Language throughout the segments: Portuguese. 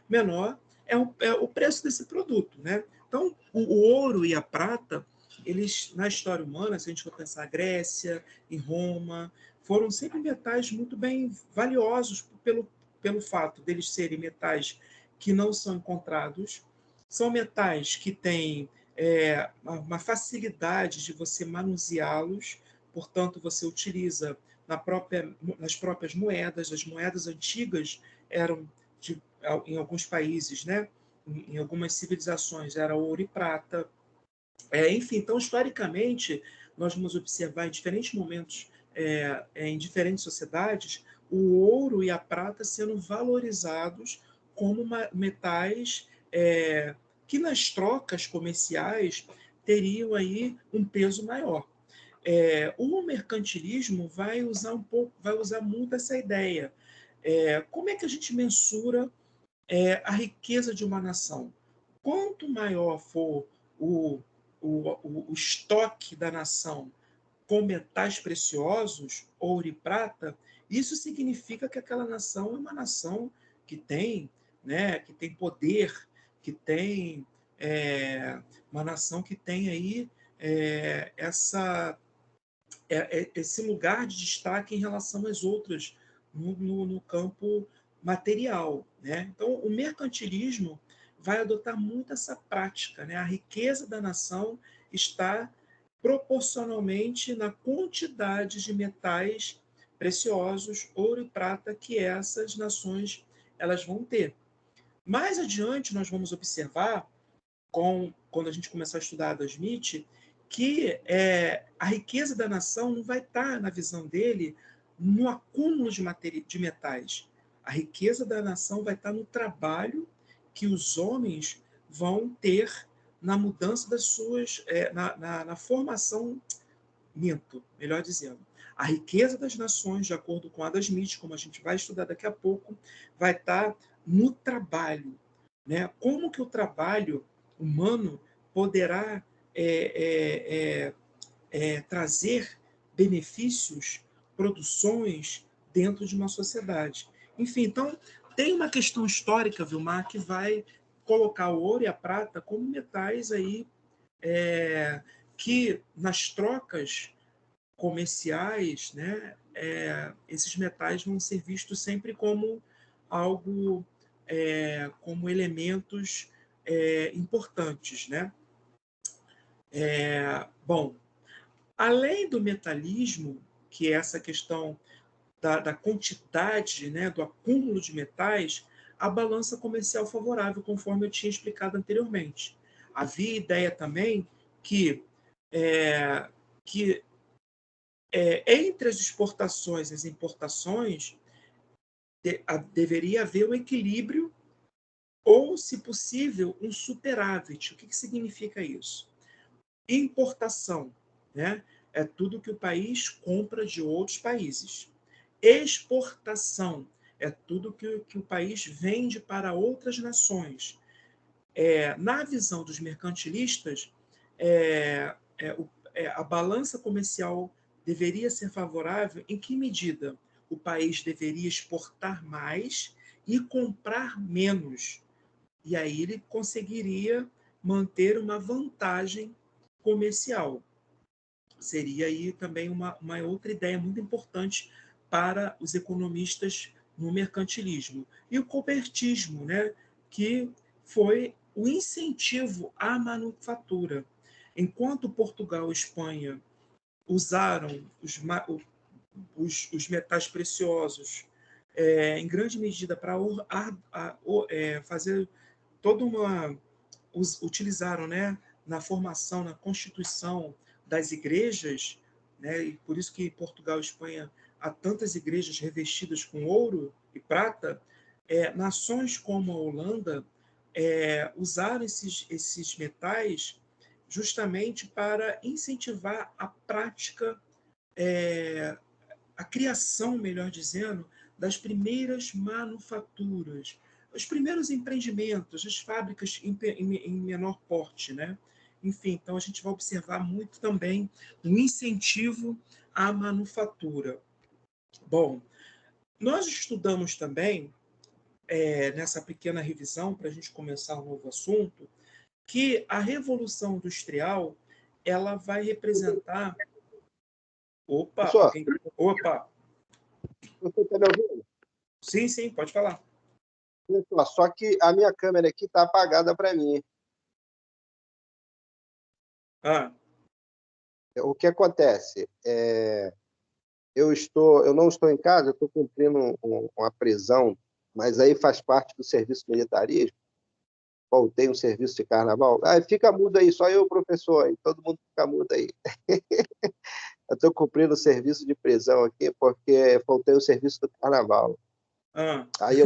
menor é o preço desse produto, né? Então, o ouro e a prata, eles, na história humana, se a gente for pensar a Grécia, em Roma, foram sempre metais muito bem valiosos pelo fato deles serem metais que não são encontrados, são metais que têm uma facilidade de você manuseá-los, portanto, você utiliza nas próprias moedas. As moedas antigas eram, em alguns países, né, em algumas civilizações, era ouro e prata. Enfim, então, historicamente, nós vamos observar em diferentes momentos, em diferentes sociedades, o ouro e a prata sendo valorizados como metais que nas trocas comerciais teriam aí um peso maior. O mercantilismo vai usar muito essa ideia. Como é que a gente mensura a riqueza de uma nação? Quanto maior for o, o estoque da nação com metais preciosos, ouro e prata, isso significa que aquela nação é uma nação que tem, né, que tem poder, que tem uma nação que tem aí esse lugar de destaque em relação às outras no campo material, né? Então, o mercantilismo vai adotar muito essa prática, né? A riqueza da nação está proporcionalmente na quantidade de metais preciosos, ouro e prata, que essas nações elas vão ter. Mais adiante, nós vamos observar, quando a gente começar a estudar Adam Smith, que a riqueza da nação não vai estar, na visão dele, no acúmulo de metais. A riqueza da nação vai estar no trabalho que os homens vão ter na mudança das suas, na formação, minto, melhor dizendo. A riqueza das nações, de acordo com Adam Smith, como a gente vai estudar daqui a pouco, vai estar no trabalho, né? Como que o trabalho humano poderá trazer benefícios, produções dentro de uma sociedade. Enfim, então, tem uma questão histórica, Vilmar, que vai colocar o ouro e a prata como metais aí que nas trocas comerciais, né, esses metais vão ser vistos sempre como algo, como elementos importantes, né? Bom, além do metalismo, que é essa questão da quantidade, né, do acúmulo de metais, a balança comercial favorável, conforme eu tinha explicado anteriormente. Havia ideia também que, é, que entre as exportações e as importações deveria haver um equilíbrio ou, se possível, um superávit. O que significa isso? Importação, né, é tudo que o país compra de outros países. Exportação é tudo que o país vende para outras nações. Na visão dos mercantilistas, é, é, o, a balança comercial deveria ser favorável em que medida o país deveria exportar mais e comprar menos. E aí ele conseguiria manter uma vantagem comercial. Seria aí também uma outra ideia muito importante para os economistas no mercantilismo. E o cobertismo, né, que foi o incentivo à manufatura. Enquanto Portugal e Espanha usaram os metais preciosos em grande medida para fazer toda uma... utilizaram, né, na formação, na constituição das igrejas, né, e por isso que em Portugal e Espanha há tantas igrejas revestidas com ouro e prata. Nações como a Holanda usaram esses metais justamente para incentivar a prática, a criação, melhor dizendo, das primeiras manufaturas, os primeiros empreendimentos, as fábricas em menor porte, né? Enfim, então a gente vai observar muito também o incentivo à manufatura. Bom, nós estudamos também nessa pequena revisão, para a gente começar um novo assunto, que a Revolução Industrial ela vai representar... Opa, Professor, alguém... Opa, você está me ouvindo? sim, sim, pode falar. Só que a minha câmera aqui está apagada para mim. Ah, O que acontece? Eu não estou em casa, eu estou cumprindo uma prisão, mas aí faz parte do serviço militarismo. Voltei um serviço de carnaval. Ah, fica mudo aí, só eu, professor, aí todo mundo fica mudo aí. Eu estou cumprindo o serviço de prisão aqui porque faltei o serviço do carnaval. ah, Aí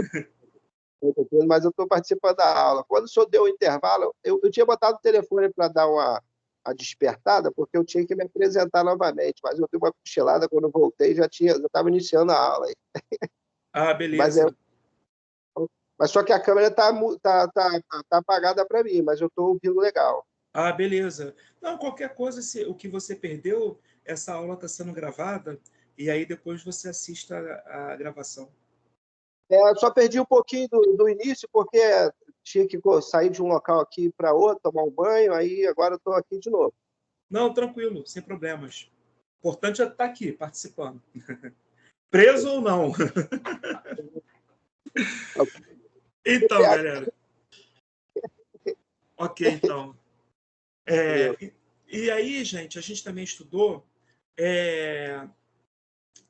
mas eu estou participando da aula. Quando o senhor deu o intervalo, eu tinha botado o telefone para dar a despertada, porque eu tinha que me apresentar novamente, mas eu dei uma cochilada, quando eu voltei, já estava iniciando a aula. Mas, beleza. mas só que a câmera tá apagada para mim, mas eu estou ouvindo legal. Beleza. Não, qualquer coisa, se o que você perdeu, essa aula está sendo gravada, e aí depois você assista a gravação. Só perdi um pouquinho do início, porque tinha que sair de um local aqui para outro, tomar um banho, aí agora eu estou aqui de novo. Não, tranquilo, sem problemas. O importante é estar aqui, participando. Preso ou não. Então, galera. Ok, então. E aí, gente, a gente também estudou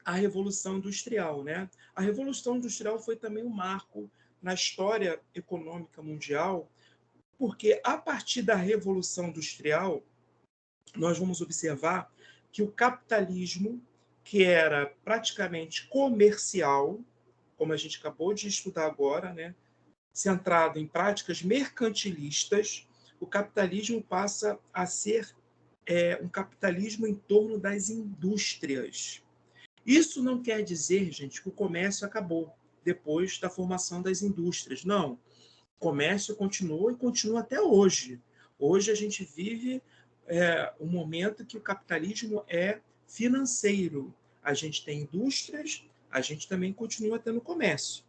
a Revolução Industrial, né? A Revolução Industrial foi também um marco na história econômica mundial, porque a partir da Revolução Industrial, nós vamos observar que o capitalismo, que era praticamente comercial, como a gente acabou de estudar agora, né, centrado em práticas mercantilistas, o capitalismo passa a ser um capitalismo em torno das indústrias. Isso não quer dizer, gente, que o comércio acabou depois da formação das indústrias. Não. O comércio continuou e continua até hoje. Hoje a gente vive um momento que o capitalismo é financeiro. A gente tem indústrias, a gente também continua tendo comércio.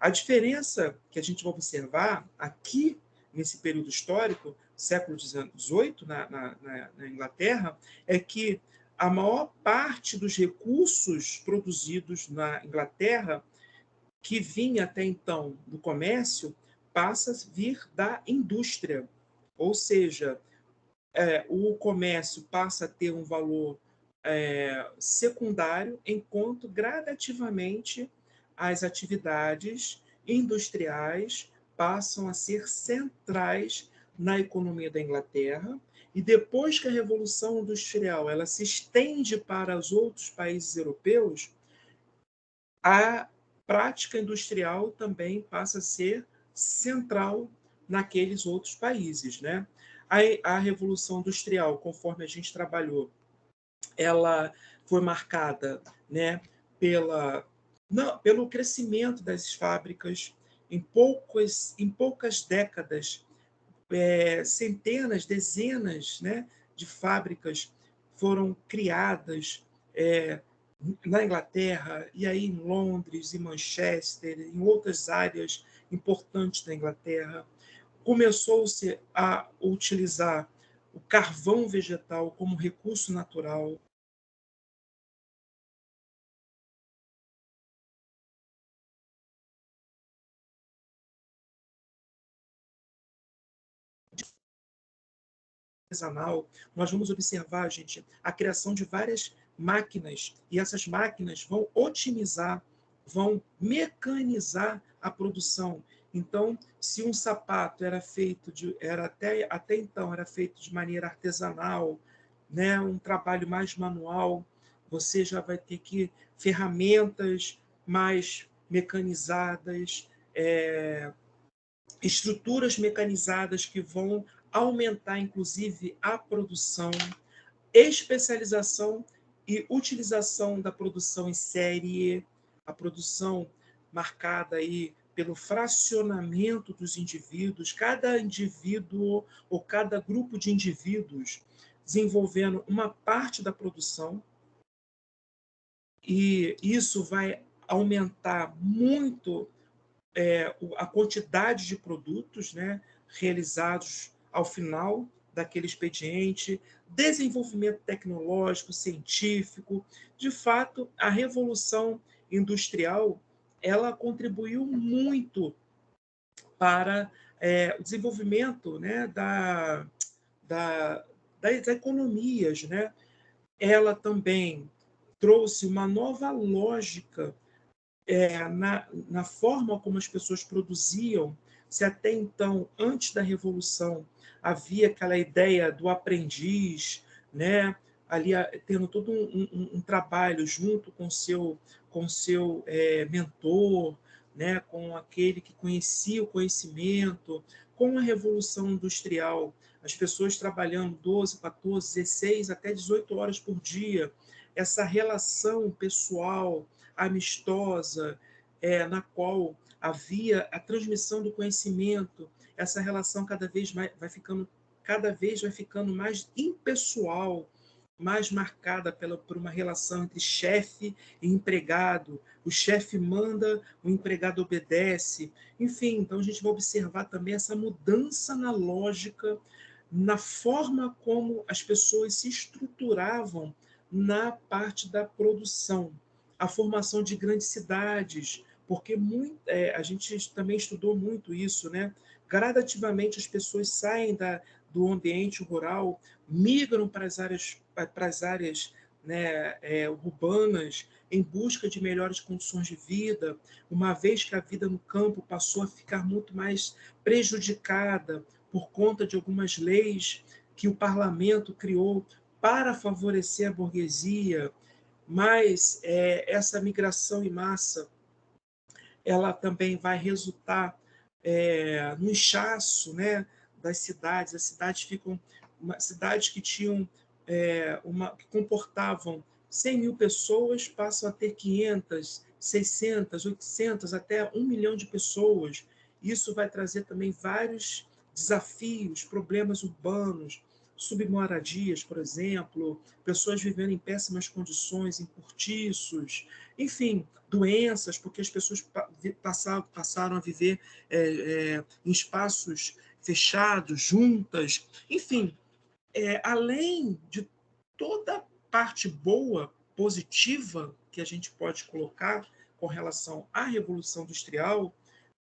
A diferença que a gente vai observar aqui, nesse período histórico, século XVIII, na Inglaterra, é que a maior parte dos recursos produzidos na Inglaterra, que vinha até então do comércio, passa a vir da indústria. Ou seja, o comércio passa a ter um valor secundário, enquanto gradativamente as atividades industriais passam a ser centrais na economia da Inglaterra. E depois que a Revolução Industrial ela se estende para os outros países europeus, a prática industrial também passa a ser central naqueles outros países, né? A Revolução Industrial, conforme a gente trabalhou, ela foi marcada, né, pelo crescimento das fábricas. Em poucas décadas, centenas, dezenas, né, de fábricas foram criadas na Inglaterra, e aí em Londres, em Manchester, em outras áreas importantes da Inglaterra. Começou-se a utilizar o carvão vegetal como recurso natural. Artesanal, nós vamos observar, gente, a criação de várias máquinas, e essas máquinas vão otimizar, vão mecanizar a produção. Então, se um sapato até então era feito de maneira artesanal, né, um trabalho mais manual, você já vai ter que ferramentas mais mecanizadas, estruturas mecanizadas que vão aumentar, inclusive, a produção, especialização e utilização da produção em série, a produção marcada aí pelo fracionamento dos indivíduos, cada indivíduo ou cada grupo de indivíduos desenvolvendo uma parte da produção, e isso vai aumentar muito a quantidade de produtos, né, realizados ao final daquele expediente, desenvolvimento tecnológico, científico. De fato, a Revolução Industrial ela contribuiu muito para o desenvolvimento, né, das economias, né? Ela também trouxe uma nova lógica na forma como as pessoas produziam. Se até então, antes da Revolução, havia aquela ideia do aprendiz, né? Ali tendo todo um trabalho junto com seu mentor, né? Com aquele que conhecia o conhecimento. Com a Revolução Industrial, as pessoas trabalhando 12, 14, 16, até 18 horas por dia, essa relação pessoal, amistosa, na qual havia a transmissão do conhecimento, essa relação cada vez vai ficando mais impessoal, mais marcada por uma relação entre chefe e empregado. O chefe manda, o empregado obedece. Enfim, então a gente vai observar também essa mudança na lógica, na forma como as pessoas se estruturavam na parte da produção, a formação de grandes cidades, porque a gente também estudou muito isso, né? Gradativamente as pessoas saem do ambiente rural, migram para as áreas, né, urbanas, em busca de melhores condições de vida, uma vez que a vida no campo passou a ficar muito mais prejudicada por conta de algumas leis que o parlamento criou para favorecer a burguesia. Mas essa migração em massa ela também vai resultar no inchaço, né, das cidades. As cidades ficam cidades que tinham que comportavam 100 mil pessoas passam a ter 500, 600, 800, até 1 milhão de pessoas. Isso vai trazer também vários desafios, problemas urbanos, submoradias, por exemplo, pessoas vivendo em péssimas condições, em cortiços, enfim, doenças, porque as pessoas passaram a viver em espaços fechados, juntas, enfim, além de toda a parte boa, positiva, que a gente pode colocar com relação à Revolução Industrial,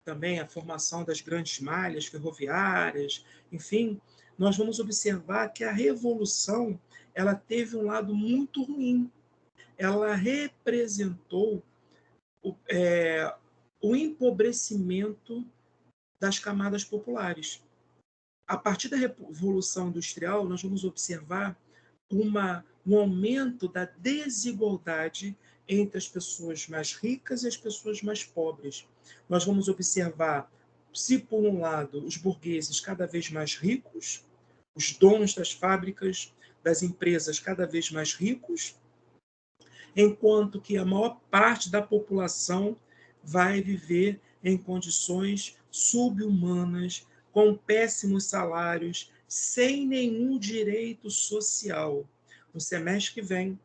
também a formação das grandes malhas ferroviárias, enfim, nós vamos observar que a Revolução ela teve um lado muito ruim. Ela representou o empobrecimento das camadas populares. A partir da Revolução Industrial, nós vamos observar um aumento da desigualdade entre as pessoas mais ricas e as pessoas mais pobres. Nós vamos observar, se por um lado, os burgueses cada vez mais ricos, os donos das fábricas, das empresas cada vez mais ricos, enquanto que a maior parte da população vai viver em condições subhumanas, com péssimos salários, sem nenhum direito social. No semestre que vem,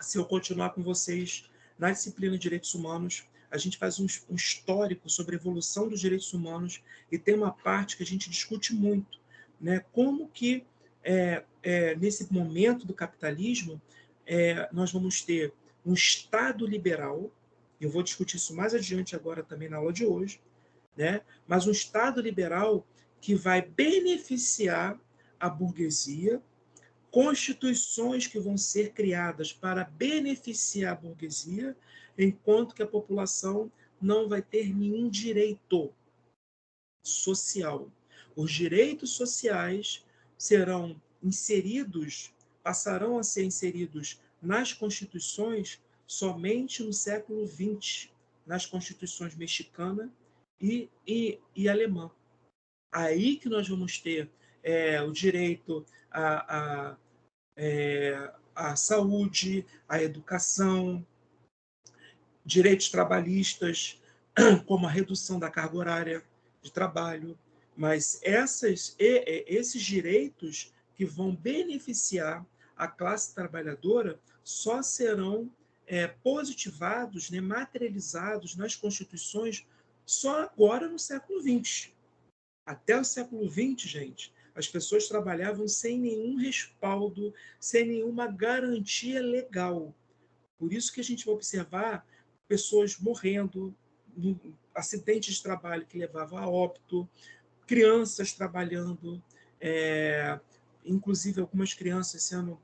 se eu continuar com vocês na disciplina de Direitos Humanos, a gente faz um histórico sobre a evolução dos direitos humanos e tem uma parte que a gente discute muito, né? Como que, nesse momento do capitalismo, nós vamos ter um Estado liberal, eu vou discutir isso mais adiante agora também na aula de hoje, né? Mas um Estado liberal que vai beneficiar a burguesia, constituições que vão ser criadas para beneficiar a burguesia, enquanto que a população não vai ter nenhum direito social. Os direitos sociais serão inseridos, passarão a ser inseridos nas constituições somente no século XX, nas constituições mexicana e alemã. Aí que nós vamos ter o direito à saúde, à educação, direitos trabalhistas, como a redução da carga horária de trabalho. Mas esses direitos que vão beneficiar a classe trabalhadora só serão positivados, né, materializados nas constituições só agora no século XX. Até o século XX, gente, as pessoas trabalhavam sem nenhum respaldo, sem nenhuma garantia legal. Por isso que a gente vai observar pessoas morrendo, acidentes de trabalho que levavam a óbito, crianças trabalhando, inclusive algumas crianças sendo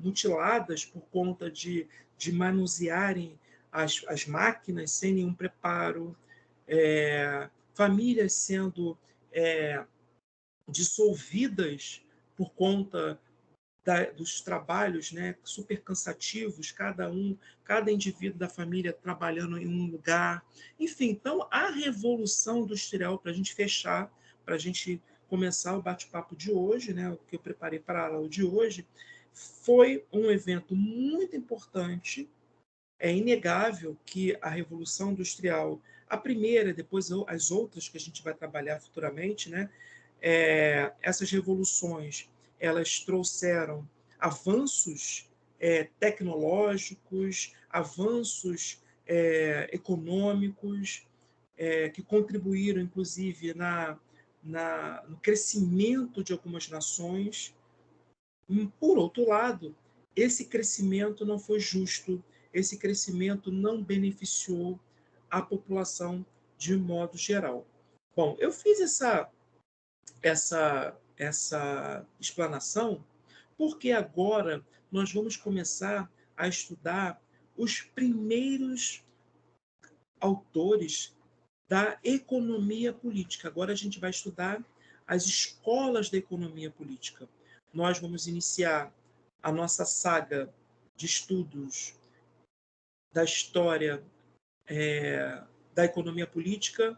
mutiladas por conta de manusearem as máquinas sem nenhum preparo, famílias sendo dissolvidas por conta dos trabalhos, né, super cansativos, cada indivíduo da família trabalhando em um lugar. Enfim, então a Revolução Industrial, para a gente fechar, para a gente começar o bate-papo de hoje, né, o que eu preparei para a aula de hoje, foi um evento muito importante. É inegável que a Revolução Industrial, a primeira, depois as outras que a gente vai trabalhar futuramente, né, essas revoluções elas trouxeram avanços tecnológicos, avanços econômicos, que contribuíram, inclusive, no crescimento de algumas nações. Por outro lado, esse crescimento não foi justo, esse crescimento não beneficiou a população de modo geral. Bom, eu fiz essa explanação porque agora nós vamos começar a estudar os primeiros autores da economia política. Agora a gente vai estudar as escolas da economia política. Nós vamos iniciar a nossa saga de estudos da história da economia política,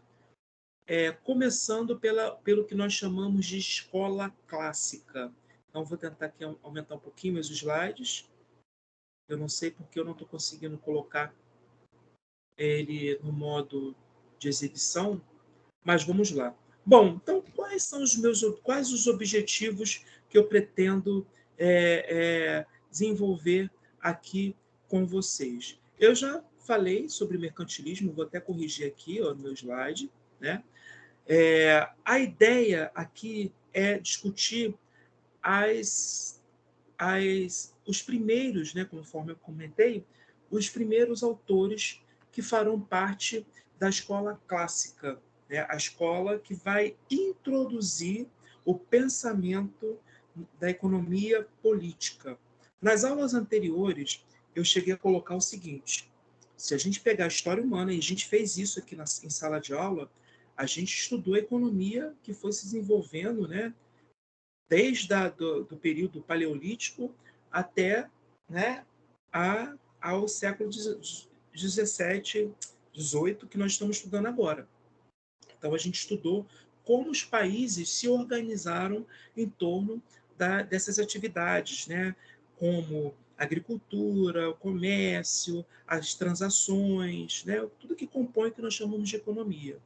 começando pelo que nós chamamos de escola clássica. Então, vou tentar aqui aumentar um pouquinho meus slides. Eu não sei porque eu não estou conseguindo colocar ele no modo de exibição, mas vamos lá. Bom, então quais os objetivos que eu pretendo desenvolver aqui com vocês? Eu já falei sobre mercantilismo, vou até corrigir aqui no meu slide, né? A ideia aqui é discutir os primeiros, né, conforme eu comentei, os primeiros autores que farão parte da escola clássica, né, a escola que vai introduzir o pensamento da economia política. Nas aulas anteriores, eu cheguei a colocar o seguinte: se a gente pegar a história humana, e a gente fez isso aqui em sala de aula, a gente estudou a economia que foi se desenvolvendo, né, desde do período paleolítico até, né, ao século XVII, XVIII, que nós estamos estudando agora. Então, a gente estudou como os países se organizaram em torno dessas atividades, né, como agricultura, o comércio, as transações, né, tudo que compõe o que nós chamamos de economia.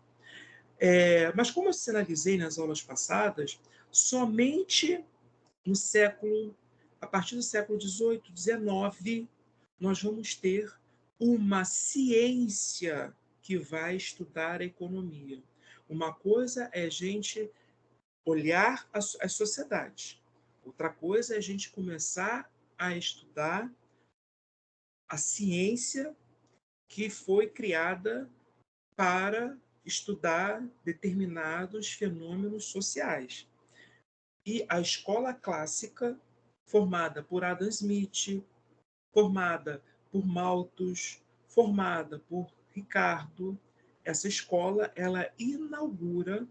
Mas, como eu sinalizei nas aulas passadas, somente a partir do século XVIII, XIX, nós vamos ter uma ciência que vai estudar a economia. Uma coisa é a gente olhar as sociedades, outra coisa é a gente começar a estudar a ciência que foi criada para estudar determinados fenômenos sociais. E a escola clássica, formada por Adam Smith, formada por Malthus, formada por Ricardo, essa escola ela inaugura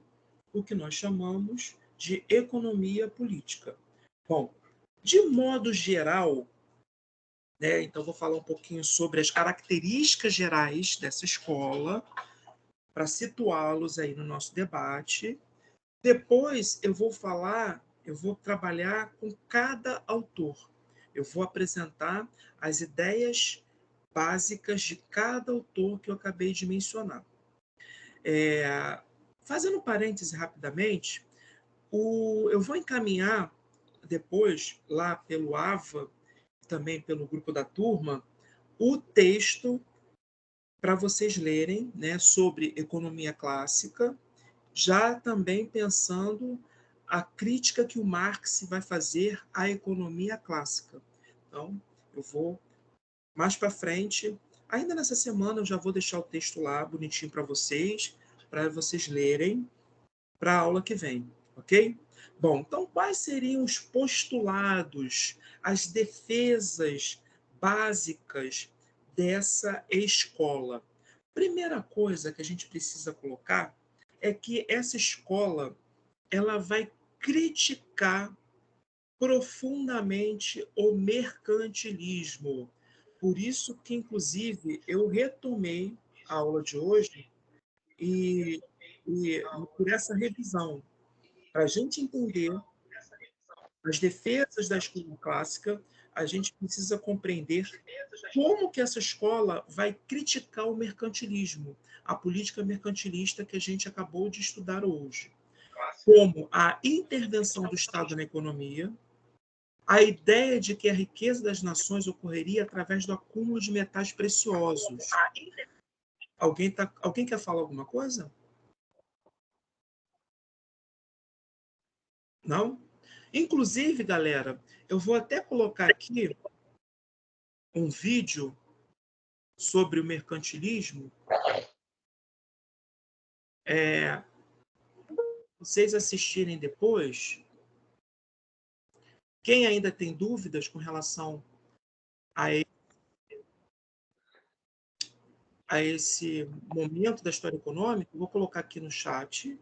o que nós chamamos de economia política. Bom, de modo geral, né, então vou falar um pouquinho sobre as características gerais dessa escola, para situá-los aí no nosso debate. Depois eu vou trabalhar com cada autor. Eu vou apresentar as ideias básicas de cada autor que eu acabei de mencionar. Fazendo um parêntese rapidamente, eu vou encaminhar depois, lá pelo AVA, também pelo grupo da turma, o texto para vocês lerem, né, sobre economia clássica, já também pensando a crítica que o Marx vai fazer à economia clássica. Então, eu vou mais para frente, ainda nessa semana, eu já vou deixar o texto lá bonitinho para vocês lerem para a aula que vem, ok? Bom, então quais seriam os postulados, as defesas básicas dessa escola? Primeira coisa que a gente precisa colocar é que essa escola ela vai criticar profundamente o mercantilismo. Por isso que, inclusive, eu retomei a aula de hoje e, e por essa revisão, para a gente entender as defesas da escola clássica, a gente precisa compreender como que essa escola vai criticar o mercantilismo, a política mercantilista que a gente acabou de estudar hoje, como a intervenção do Estado na economia, a ideia de que a riqueza das nações ocorreria através do acúmulo de metais preciosos. Alguém quer falar alguma coisa? Não? Inclusive, galera, eu vou até colocar aqui um vídeo sobre o mercantilismo. Vocês assistirem depois. Quem ainda tem dúvidas com relação a esse momento da história econômica, eu vou colocar aqui no chat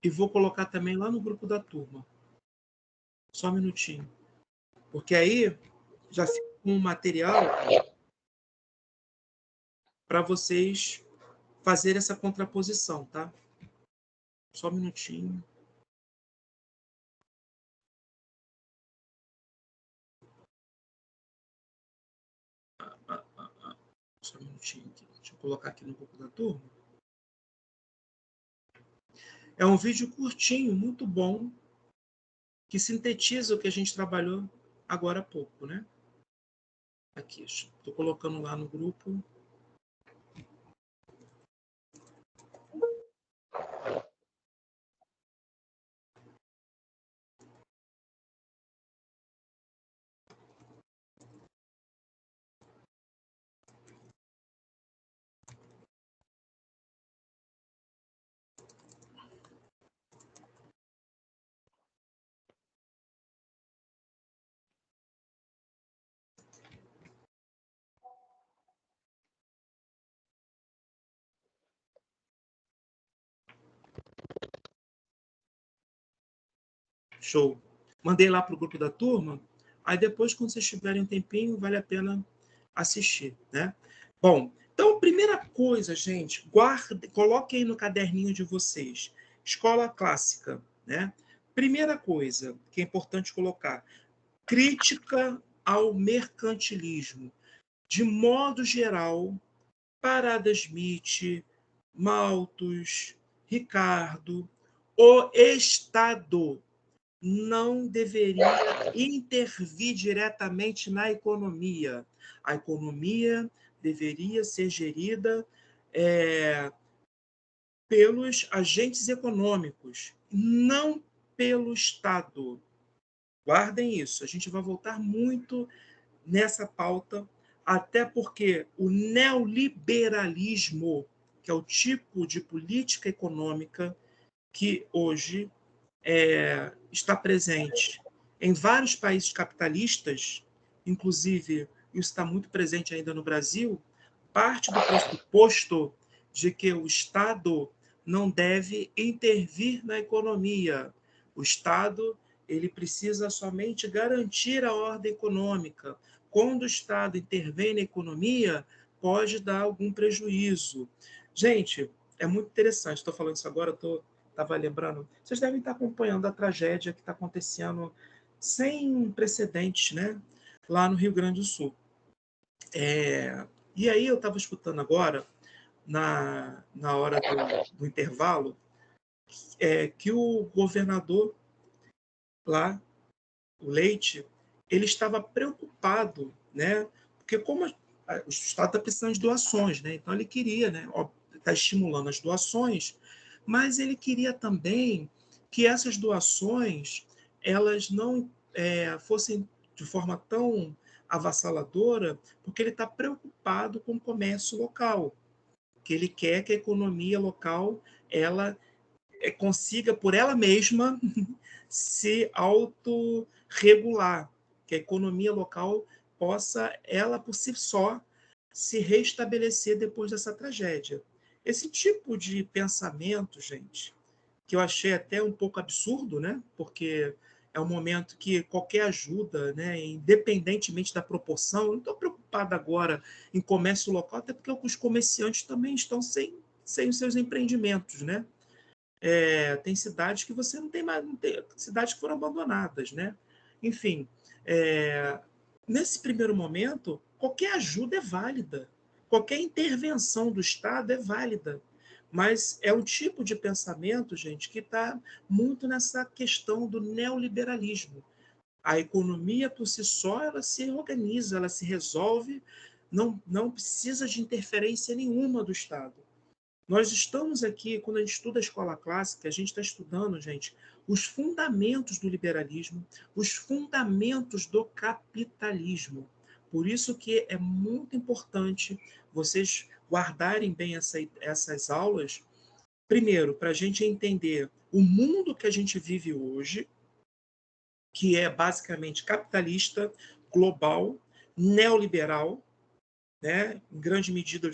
e vou colocar também lá no grupo da turma. Só um minutinho. Porque aí já fica um material para vocês fazerem essa contraposição, tá? Só um minutinho. Só um minutinho aqui. Deixa eu colocar aqui no grupo da turma. É um vídeo curtinho, muito bom, que sintetiza o que a gente trabalhou agora há pouco, né? Aqui, estou colocando lá no grupo. Show. Mandei lá para o grupo da turma. Aí depois, quando vocês tiverem um tempinho, vale a pena assistir, né? Bom, então, primeira coisa, gente, coloquem aí no caderninho de vocês. Escola clássica, né? Primeira coisa que é importante colocar: crítica ao mercantilismo. De modo geral, para Adam Smith, Malthus, Ricardo, o Estado não deveria intervir diretamente na economia. A economia deveria ser gerida pelos agentes econômicos, não pelo Estado. Guardem isso, a gente vai voltar muito nessa pauta, até porque o neoliberalismo, que é o tipo de política econômica que hoje está presente em vários países capitalistas, inclusive isso está muito presente ainda no Brasil, parte do pressuposto de que o Estado não deve intervir na economia. O Estado ele precisa somente garantir a ordem econômica. Quando o Estado intervém na economia, pode dar algum prejuízo. Gente, é muito interessante. Estou falando isso agora, estava lembrando. Vocês devem estar acompanhando a tragédia que está acontecendo sem precedentes, né? Lá no Rio Grande do Sul. E aí eu estava escutando agora, na hora do intervalo, que o governador lá, o Leite, ele estava preocupado, né? Porque como o Estado está precisando de doações, né? Então ele queria, né, está estimulando as doações, mas ele queria também que essas doações elas não fossem de forma tão avassaladora, porque ele está preocupado com o comércio local, que ele quer que a economia local ela consiga por ela mesma se autorregular, que a economia local possa, ela por si só, se restabelecer depois dessa tragédia. Esse tipo de pensamento, gente, que eu achei até um pouco absurdo, né? Porque é um momento que qualquer ajuda, né, independentemente da proporção, eu não estou preocupado agora em comércio local, até porque os comerciantes também estão sem os seus empreendimentos, né? Tem cidades que você não tem mais, não tem, cidades que foram abandonadas, né? Enfim, nesse primeiro momento, qualquer ajuda é válida, qualquer intervenção do Estado é válida, mas é um tipo de pensamento, gente, que está muito nessa questão do neoliberalismo. A economia por si só ela se organiza, ela se resolve, não precisa de interferência nenhuma do Estado. Nós estamos aqui, quando a gente estuda a escola clássica, a gente está estudando, gente, os fundamentos do liberalismo, os fundamentos do capitalismo. Por isso que é muito importante vocês guardarem bem essas aulas, primeiro, para a gente entender o mundo que a gente vive hoje, que é basicamente capitalista, global, neoliberal, né? Em grande medida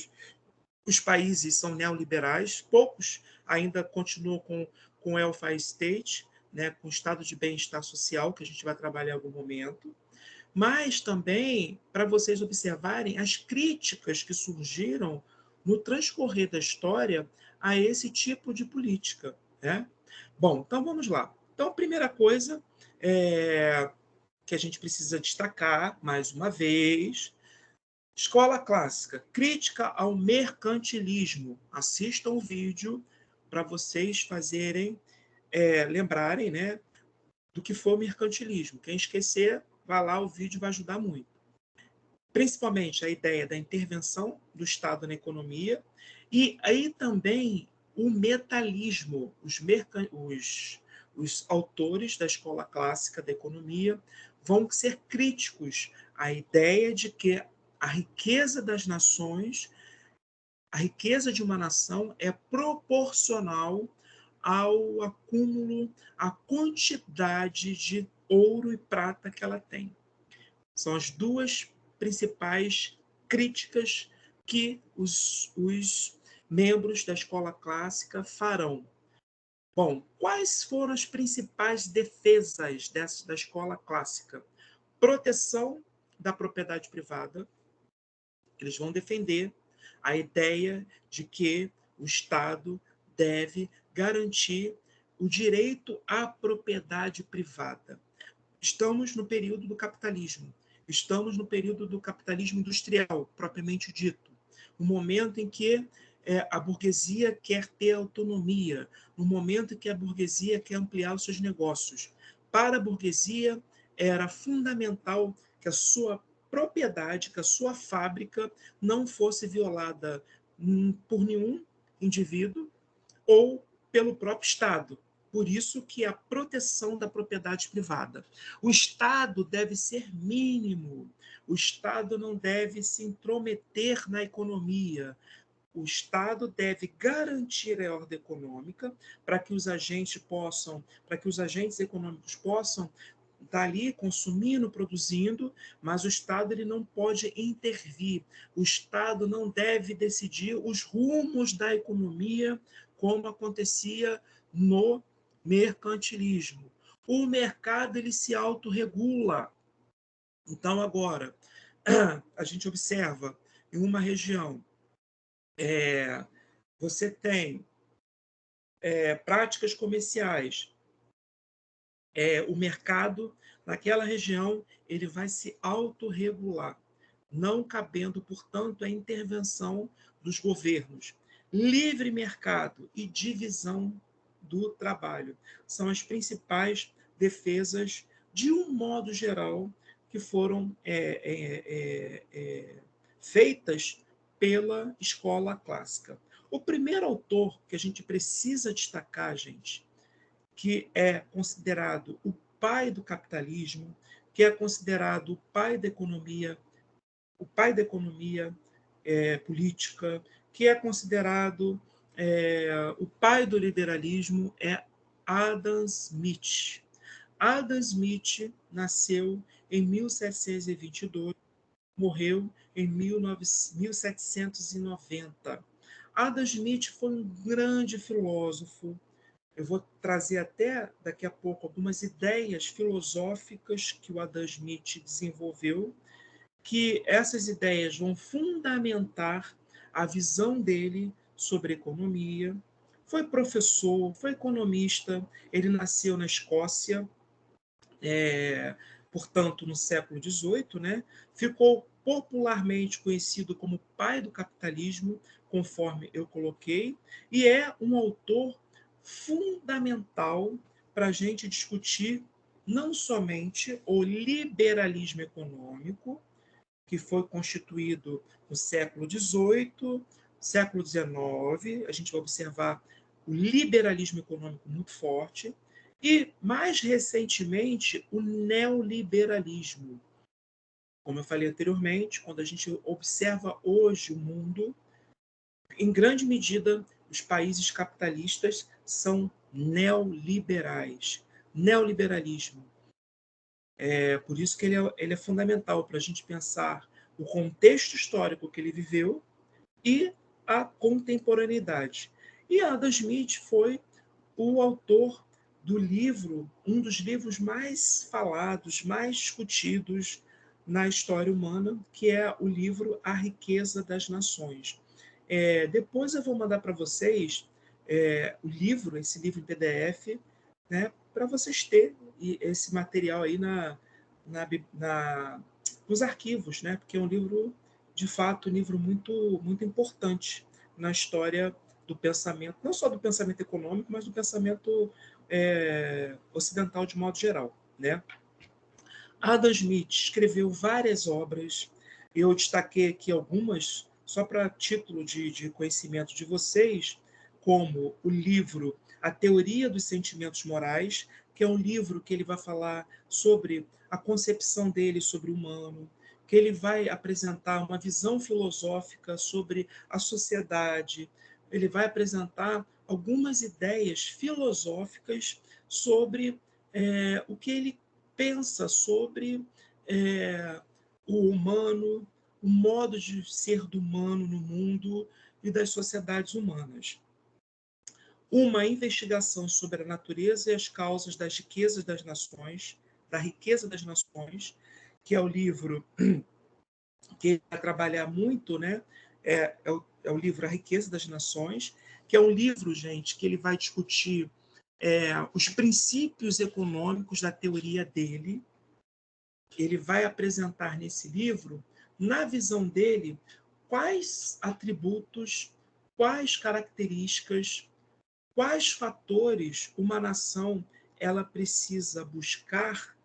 os países são neoliberais, poucos ainda continuam com o welfare state, né, com o estado de bem-estar social, que a gente vai trabalhar em algum momento, mas também para vocês observarem as críticas que surgiram no transcorrer da história a esse tipo de política. Né? Bom, então vamos lá. Então, a primeira coisa que a gente precisa destacar, mais uma vez, escola clássica, crítica ao mercantilismo. Assistam o vídeo para vocês fazerem, lembrarem, né, do que foi o mercantilismo. Quem esquecer, vá lá, o vídeo vai ajudar muito. Principalmente a ideia da intervenção do Estado na economia e aí também o metalismo. Os autores da escola clássica da economia vão ser críticos à ideia de que a riqueza das nações, a riqueza de uma nação é proporcional ao acúmulo, à quantidade de ouro e prata que ela tem. São as duas principais críticas que os membros da escola clássica farão. Bom, quais foram as principais defesas da escola clássica? Proteção da propriedade privada. Eles vão defender a ideia de que o Estado deve garantir o direito à propriedade privada. Estamos no período do capitalismo. Estamos no período do capitalismo industrial, propriamente dito. Um momento em que a burguesia quer ter autonomia, no momento em que a burguesia quer ampliar os seus negócios. Para a burguesia, era fundamental que a sua propriedade, que a sua fábrica não fosse violada por nenhum indivíduo ou pelo próprio Estado. Por isso que a proteção da propriedade privada. O Estado deve ser mínimo. O Estado não deve se intrometer na economia. O Estado deve garantir a ordem econômica para que os agentes econômicos possam estar ali consumindo, produzindo, mas o Estado ele não pode intervir. O Estado não deve decidir os rumos da economia como acontecia no mercantilismo. O mercado ele se autorregula. Então, agora, a gente observa em uma região, você tem práticas comerciais, o mercado naquela região ele vai se autorregular, não cabendo, portanto, a intervenção dos governos. Livre mercado e divisão do trabalho são as principais defesas, de um modo geral, que foram feitas pela escola clássica. O primeiro autor que a gente precisa destacar, gente, que é considerado o pai do capitalismo, que é considerado o pai da economia política, que é considerado o pai do liberalismo, é Adam Smith. Adam Smith nasceu em 1722, morreu em 1790. Adam Smith foi um grande filósofo. Eu vou trazer até daqui a pouco algumas ideias filosóficas que o Adam Smith desenvolveu, que essas ideias vão fundamentar a visão dele sobre economia. Foi professor, foi economista, ele nasceu na Escócia, portanto, no século XVIII, né? Ficou popularmente conhecido como pai do capitalismo, conforme eu coloquei, e é um autor fundamental para a gente discutir não somente o liberalismo econômico, que foi constituído no século XVIII, século XIX, a gente vai observar o liberalismo econômico muito forte, e, mais recentemente, o neoliberalismo. Como eu falei anteriormente, quando a gente observa hoje o mundo, em grande medida, os países capitalistas são neoliberais. Neoliberalismo. É por isso que ele é fundamental para a gente pensar o contexto histórico que ele viveu e a contemporaneidade. E Adam Smith foi o autor do livro, um dos livros mais falados, mais discutidos na história humana, que é o livro A Riqueza das Nações. Depois eu vou mandar para vocês o livro, esse livro em PDF, né, para vocês terem esse material aí nos arquivos, né, porque é um livro, de fato, um livro muito, muito importante na história do pensamento, não só do pensamento econômico, mas do pensamento ocidental de modo geral, né? Adam Smith escreveu várias obras, eu destaquei aqui algumas, só para título de conhecimento de vocês, como o livro A Teoria dos Sentimentos Morais, que é um livro que ele vai falar sobre a concepção dele sobre o humano, que ele vai apresentar uma visão filosófica sobre a sociedade, ele vai apresentar algumas ideias filosóficas sobre o que ele pensa sobre o humano, o modo de ser do humano no mundo e das sociedades humanas. Uma investigação sobre a natureza e as causas das riquezas das nações, da riqueza das nações, que é o livro que vai trabalhar muito, né? É o livro A Riqueza das Nações, que é um livro, gente, que ele vai discutir os princípios econômicos da teoria dele. Ele vai apresentar nesse livro, na visão dele, quais atributos, quais características, quais fatores uma nação ela precisa buscar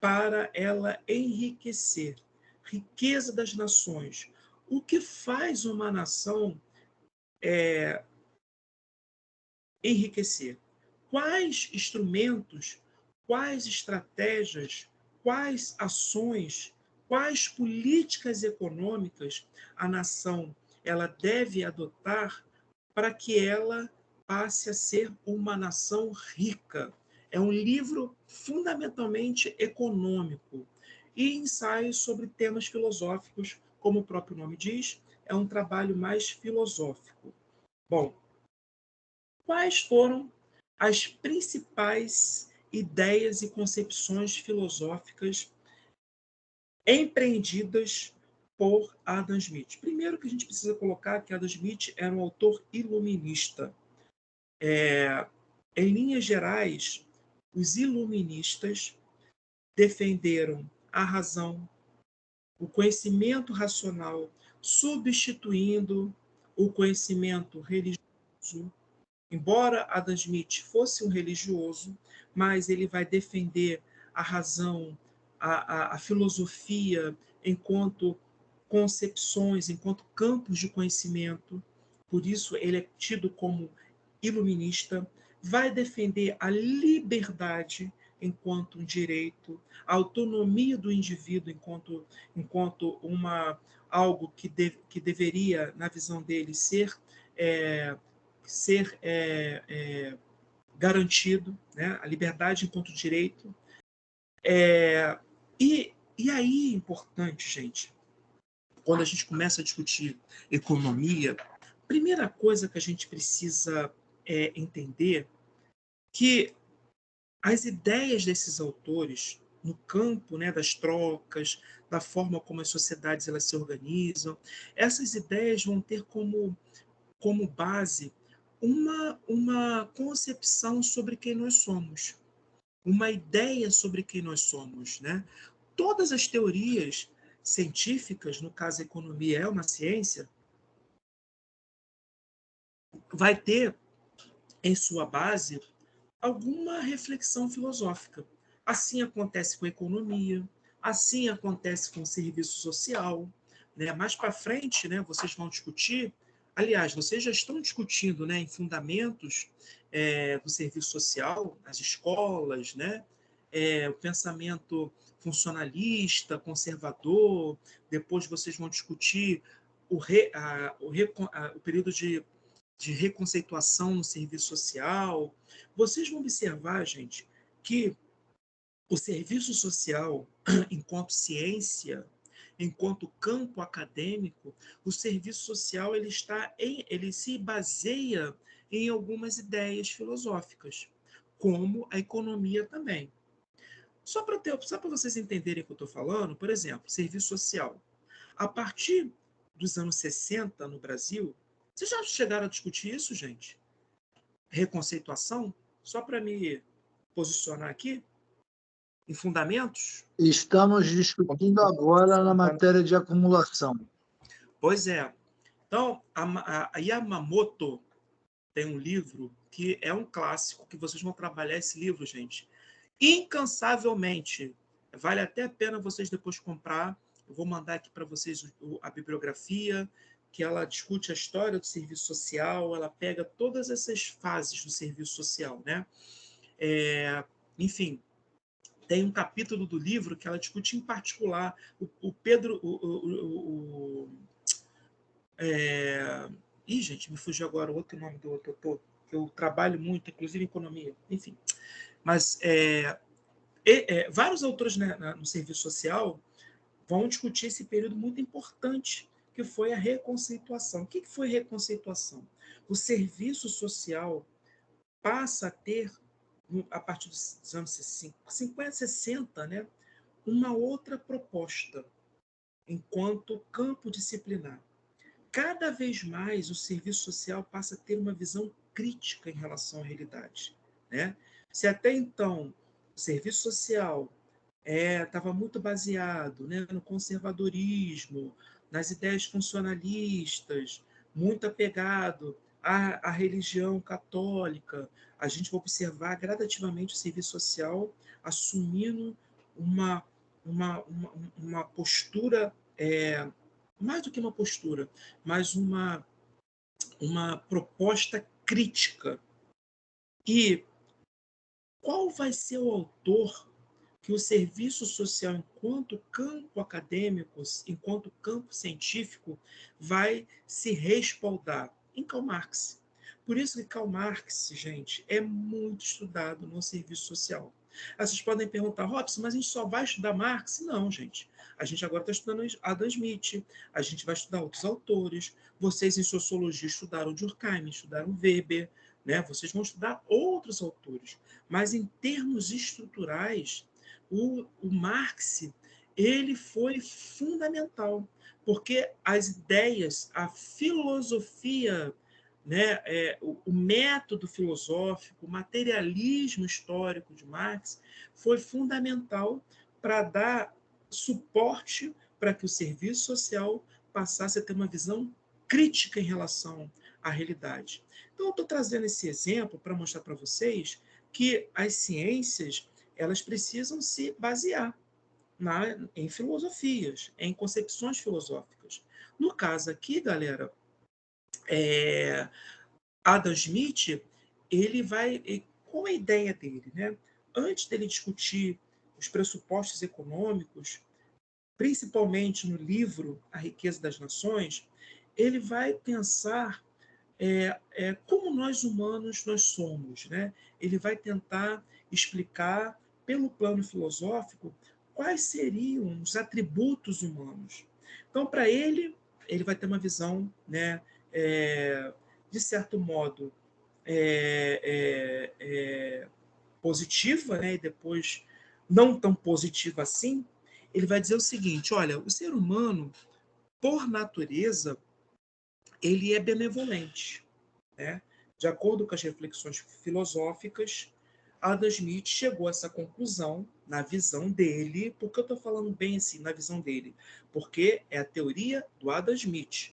para ela enriquecer. Riqueza das nações. O que faz uma nação enriquecer? Quais instrumentos, quais estratégias, quais ações, quais políticas econômicas a nação ela deve adotar para que ela passe a ser uma nação rica? É um livro fundamentalmente econômico e ensaios sobre temas filosóficos, como o próprio nome diz, é um trabalho mais filosófico. Bom, quais foram as principais ideias e concepções filosóficas empreendidas por Adam Smith? Primeiro que a gente precisa colocar que Adam Smith era um autor iluminista. Em linhas gerais, os iluministas defenderam a razão, o conhecimento racional, substituindo o conhecimento religioso. Embora Adam Smith fosse um religioso, mas ele vai defender a razão, a filosofia, enquanto concepções, enquanto campos de conhecimento. Por isso, ele é tido como iluminista. Vai defender a liberdade enquanto um direito, a autonomia do indivíduo enquanto algo que deveria, na visão dele, ser garantido, né? A liberdade enquanto direito. E aí, importante, gente, quando a gente começa a discutir economia, a primeira coisa que a gente precisa entender que as ideias desses autores no campo, né, das trocas, da forma como as sociedades elas se organizam, essas ideias vão ter como base uma concepção sobre quem nós somos, uma ideia sobre quem nós somos, né? Todas as teorias científicas, no caso a economia é uma ciência, vai ter em sua base alguma reflexão filosófica. Assim acontece com a economia, assim acontece com o serviço social, né? Mais para frente, né, vocês vão discutir, aliás, vocês já estão discutindo, né, em fundamentos do serviço social, nas escolas, né, o pensamento funcionalista, conservador, depois vocês vão discutir o período de reconceituação no serviço social. Vocês vão observar, gente, que o serviço social, enquanto ciência, enquanto campo acadêmico, o serviço social ele se baseia em algumas ideias filosóficas, como a economia também. Só para vocês entenderem o que eu estou falando, por exemplo, serviço social. A partir dos anos 60 no Brasil, vocês já chegaram a discutir isso, gente? Reconceituação? Só para me posicionar aqui, em fundamentos? Estamos discutindo agora na matéria de acumulação. Pois é. Então, a Yamamoto tem um livro que é um clássico, que vocês vão trabalhar esse livro, gente, incansavelmente. Vale até a pena vocês depois comprar. Eu vou mandar aqui para vocês a bibliografia, que ela discute a história do serviço social, ela pega todas essas fases do serviço social, né? Enfim, tem um capítulo do livro que ela discute em particular o Pedro... Ih, gente, me fugiu agora o outro nome do outro autor, que eu trabalho muito, inclusive em economia, enfim. Mas vários autores, né, no serviço social vão discutir esse período muito importante, que foi a reconceituação. O que foi reconceituação? O serviço social passa a ter, a partir dos anos 50, 60, né, uma outra proposta enquanto campo disciplinar. Cada vez mais o serviço social passa a ter uma visão crítica em relação à realidade, né? Se até então o serviço social estava muito baseado, né, no conservadorismo, nas ideias funcionalistas, muito apegado à religião católica, a gente vai observar gradativamente o serviço social assumindo uma, uma postura, mais do que uma postura, mas uma proposta crítica. E qual vai ser o autor que o serviço social, enquanto campo acadêmico, enquanto campo científico, vai se respaldar? Em Karl Marx. Por isso que Karl Marx, gente, é muito estudado no serviço social. Aí vocês podem perguntar, Robson, mas a gente só vai estudar Marx? Não, gente. A gente agora está estudando Adam Smith, a gente vai estudar outros autores. Vocês, em sociologia, estudaram Durkheim, estudaram Weber, né? Vocês vão estudar outros autores. Mas, em termos estruturais, o Marx ele foi fundamental, porque as ideias, a filosofia, né, o método filosófico, o materialismo histórico de Marx foi fundamental para dar suporte para que o serviço social passasse a ter uma visão crítica em relação à realidade. Então, eu estou trazendo esse exemplo para mostrar para vocês que as ciências elas precisam se basear. em filosofias, em concepções filosóficas. No caso aqui, galera, Adam Smith, ele vai... Qual é a ideia dele, né? Antes dele discutir os pressupostos econômicos, principalmente no livro A Riqueza das Nações, ele vai pensar como nós humanos nós somos, né? Ele vai tentar explicar, pelo plano filosófico, quais seriam os atributos humanos. Então, para ele, ele vai ter uma visão, né, de certo modo, positiva, né, e depois não tão positiva assim. Ele vai dizer o seguinte: olha, o ser humano, por natureza, ele é benevolente, né? De acordo com as reflexões filosóficas, Adam Smith chegou a essa conclusão na visão dele. Por que eu estou falando bem assim, na visão dele? Porque é a teoria do Adam Smith.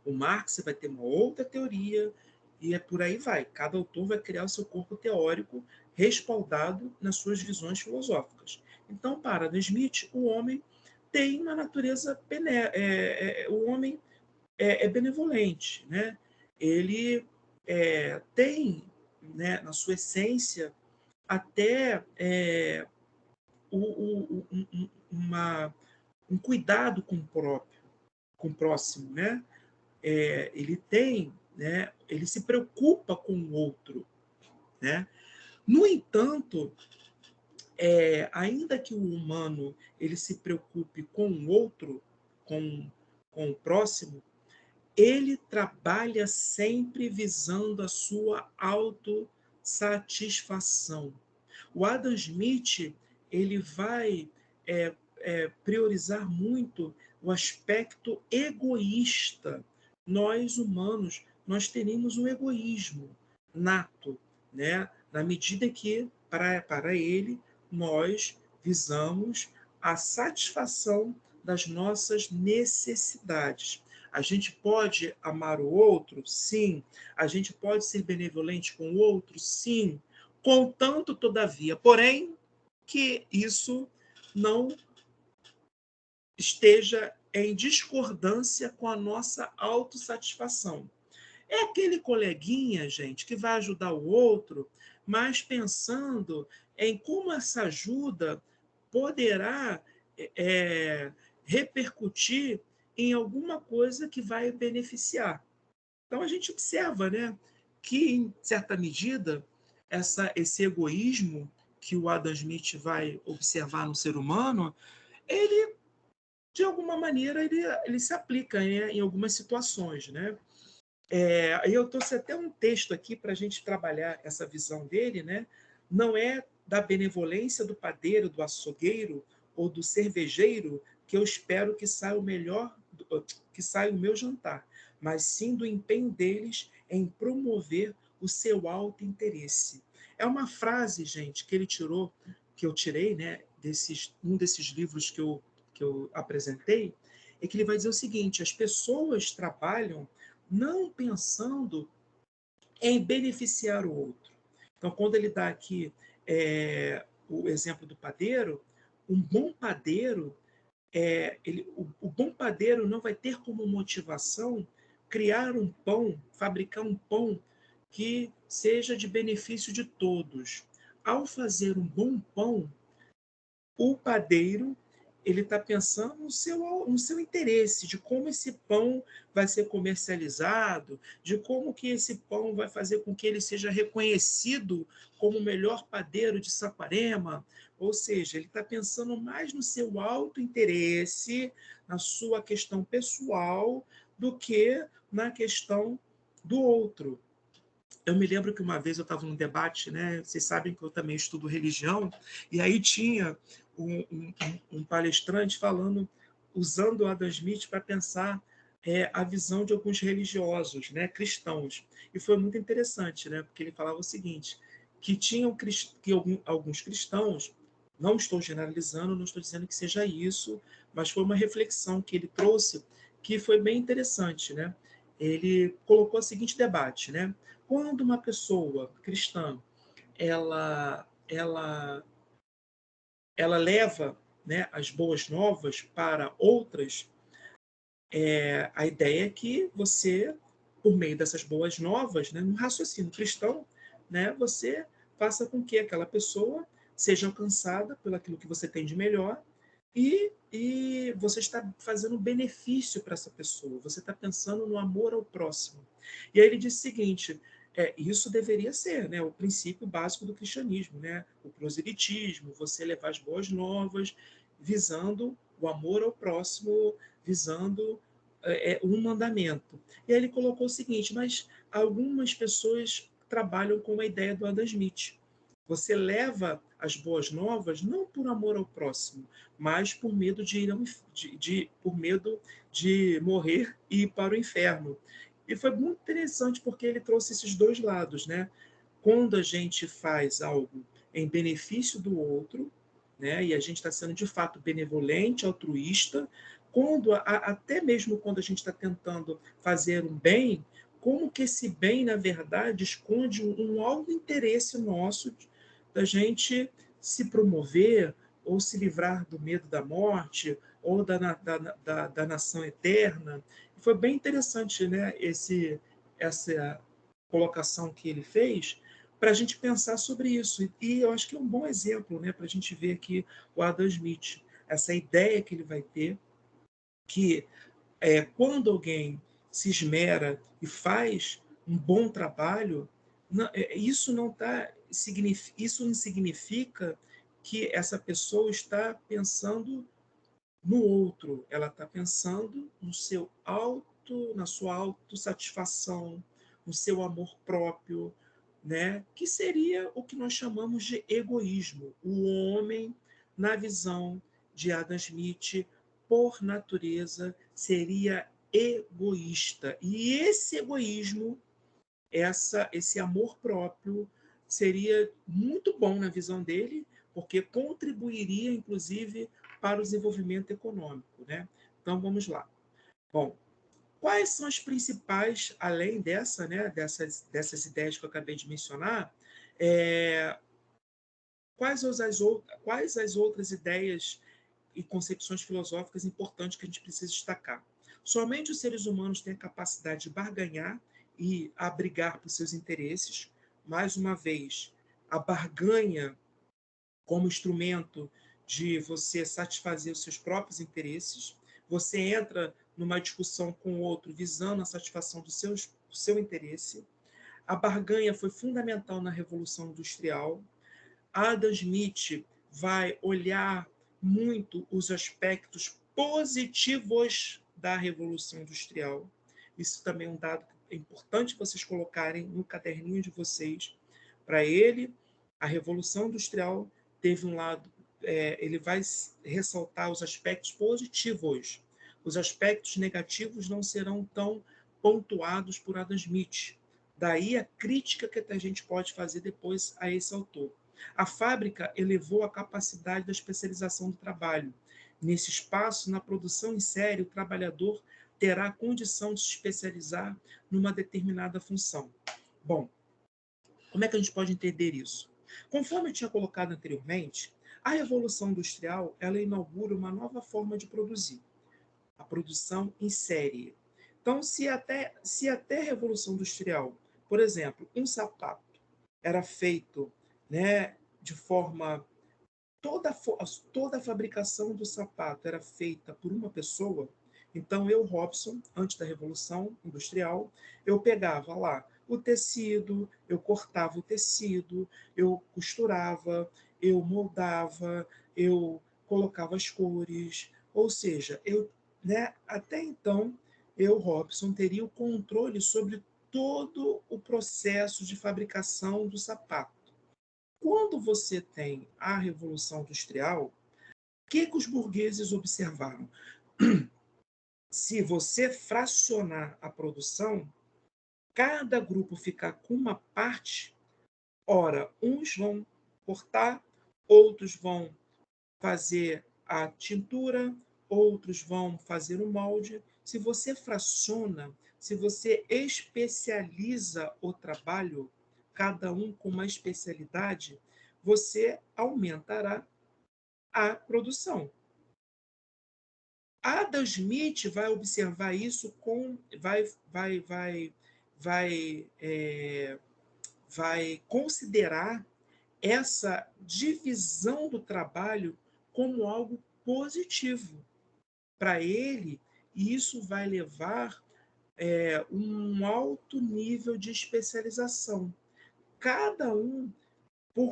O Marx vai ter uma outra teoria e por aí vai. Cada autor vai criar o seu corpo teórico respaldado nas suas visões filosóficas. Então, para Adam Smith, o homem tem uma natureza o homem é benevolente, né? Ele tem, né, na sua essência, até um cuidado com o próprio, com o próximo, né? Ele tem, né? Ele se preocupa com o outro, né? No entanto, ainda que o humano ele se preocupe com o outro, com o próximo, ele trabalha sempre visando a sua autossatisfação. O Adam Smith ele vai priorizar muito o aspecto egoísta. Nós, humanos, nós teríamos um egoísmo nato, né? Na medida que, para ele, nós visamos a satisfação das nossas necessidades. A gente pode amar o outro? Sim. A gente pode ser benevolente com o outro? Sim. Contanto, todavia, porém, que isso não esteja em discordância com a nossa autossatisfação. É aquele coleguinha, gente, que vai ajudar o outro, mas pensando em como essa ajuda poderá repercutir em alguma coisa que vai beneficiar. Então a gente observa, né, que, em certa medida, esse egoísmo que o Adam Smith vai observar no ser humano, ele, de alguma maneira, ele se aplica, né, em algumas situações, né? Eu trouxe até um texto aqui para a gente trabalhar essa visão dele, né? Não é da benevolência do padeiro, do açougueiro ou do cervejeiro que eu espero que saia o melhor, que saia o meu jantar, mas sim do empenho deles em promover o seu alto interesse. É uma frase, gente, que ele tirou, que eu tirei, né? Um desses livros que eu apresentei, é que ele vai dizer o seguinte: as pessoas trabalham não pensando em beneficiar o outro. Então, quando ele dá aqui o exemplo do padeiro, um bom padeiro, o bom padeiro não vai ter como motivação criar um pão, fabricar um pão que seja de benefício de todos. Ao fazer um bom pão, o padeiro ele está pensando no seu interesse, de como esse pão vai ser comercializado, de como que esse pão vai fazer com que ele seja reconhecido como o melhor padeiro de Saquarema. Ou seja, ele está pensando mais no seu alto interesse, na sua questão pessoal, do que na questão do outro. Eu me lembro que uma vez eu estava num debate, né? Vocês sabem que eu também estudo religião, e aí tinha um palestrante falando, usando o Adam Smith para pensar a visão de alguns religiosos, né, cristãos. E foi muito interessante, né, porque ele falava o seguinte, que tinham que alguns cristãos, não estou generalizando, não estou dizendo que seja isso, mas foi uma reflexão que ele trouxe que foi bem interessante, né? Ele colocou o seguinte debate, né? Quando uma pessoa cristã ela leva, né, as boas novas para outras, a ideia é que você, por meio dessas boas novas, né, no raciocínio cristão, né, você faça com que aquela pessoa seja alcançada pelo aquilo que você tem de melhor e você está fazendo benefício para essa pessoa, você está pensando no amor ao próximo. E aí ele diz o seguinte, isso deveria ser, né, o princípio básico do cristianismo, né, o proselitismo, você levar as boas novas, visando o amor ao próximo, visando um mandamento. E aí ele colocou o seguinte, mas algumas pessoas trabalham com a ideia do Adam Smith. Você leva as boas novas não por amor ao próximo, mas por medo de ir por medo de morrer e ir para o inferno. E foi muito interessante porque ele trouxe esses dois lados, né? Quando a gente faz algo em benefício do outro, né? E a gente está sendo de fato benevolente, altruísta, até mesmo quando a gente está tentando fazer um bem, como que esse bem, na verdade, esconde um alto interesse nosso da gente se promover ou se livrar do medo da morte ou da nação eterna. Foi bem interessante, né, essa colocação que ele fez para a gente pensar sobre isso. E eu acho que é um bom exemplo, né, para a gente ver aqui o Adam Smith, essa ideia que ele vai ter, que quando alguém se esmera e faz um bom trabalho, isso não significa que essa pessoa está pensando no outro, ela está pensando no seu na sua autossatisfação, no seu amor próprio, né? Que seria o que nós chamamos de egoísmo. O homem, na visão de Adam Smith, por natureza, seria egoísta. E esse egoísmo, esse amor próprio, seria muito bom na visão dele, porque contribuiria, inclusive, para o desenvolvimento econômico, né? Então, vamos lá. Bom, quais são as principais, além né, dessas ideias que eu acabei de mencionar, quais as outras ideias e concepções filosóficas importantes que a gente precisa destacar? Somente os seres humanos têm a capacidade de barganhar e abrigar por seus interesses. Mais uma vez, a barganha como instrumento de você satisfazer os seus próprios interesses. Você entra numa discussão com o outro visando a satisfação do seu interesse. A barganha foi fundamental na Revolução Industrial. Adam Smith vai olhar muito os aspectos positivos da Revolução Industrial. Isso também é um dado que é importante vocês colocarem no caderninho de vocês. Para ele, a Revolução Industrial teve um lado, ele vai ressaltar os aspectos positivos. Os aspectos negativos não serão tão pontuados por Adam Smith. Daí a crítica que a gente pode fazer depois a esse autor. A fábrica elevou a capacidade da especialização do trabalho. Nesse espaço, na produção em série, o trabalhador terá a condição de se especializar numa determinada função. Bom, como é que a gente pode entender isso? Conforme eu tinha colocado anteriormente, a Revolução Industrial ela inaugura uma nova forma de produzir, a produção em série. Então, se até a Revolução Industrial, por exemplo, um sapato era feito, né, de forma toda a fabricação do sapato era feita por uma pessoa, então eu, Robson, antes da Revolução Industrial, eu pegava lá o tecido, eu cortava o tecido, eu costurava, eu moldava, eu colocava as cores, ou seja, até então, eu, Robson, teria o controle sobre todo o processo de fabricação do sapato. Quando você tem a Revolução Industrial, o que os burgueses observaram? Se você fracionar a produção, cada grupo ficar com uma parte, ora, uns vão cortar, outros vão fazer a tintura, outros vão fazer o molde. Se você fraciona, se você especializa o trabalho, cada um com uma especialidade, você aumentará a produção. Adam Smith vai observar isso vai, vai considerar essa divisão do trabalho como algo positivo para ele, e isso vai levar um alto nível de especialização. Cada um,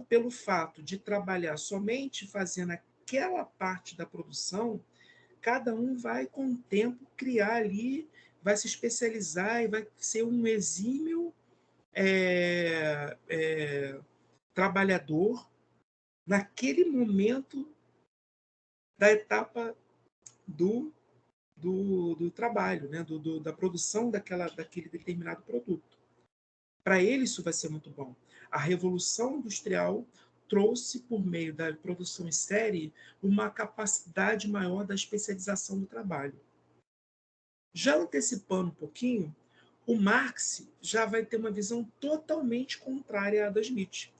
pelo fato de trabalhar somente fazendo aquela parte da produção, cada um vai, com o tempo, criar ali, vai se especializar e vai ser um exímio trabalhador naquele momento da etapa do trabalho, né? Da produção daquele determinado produto. Para ele, isso vai ser muito bom. A Revolução Industrial trouxe, por meio da produção em série, uma capacidade maior da especialização do trabalho. Já antecipando um pouquinho, o Marx já vai ter uma visão totalmente contrária à Adam Smith.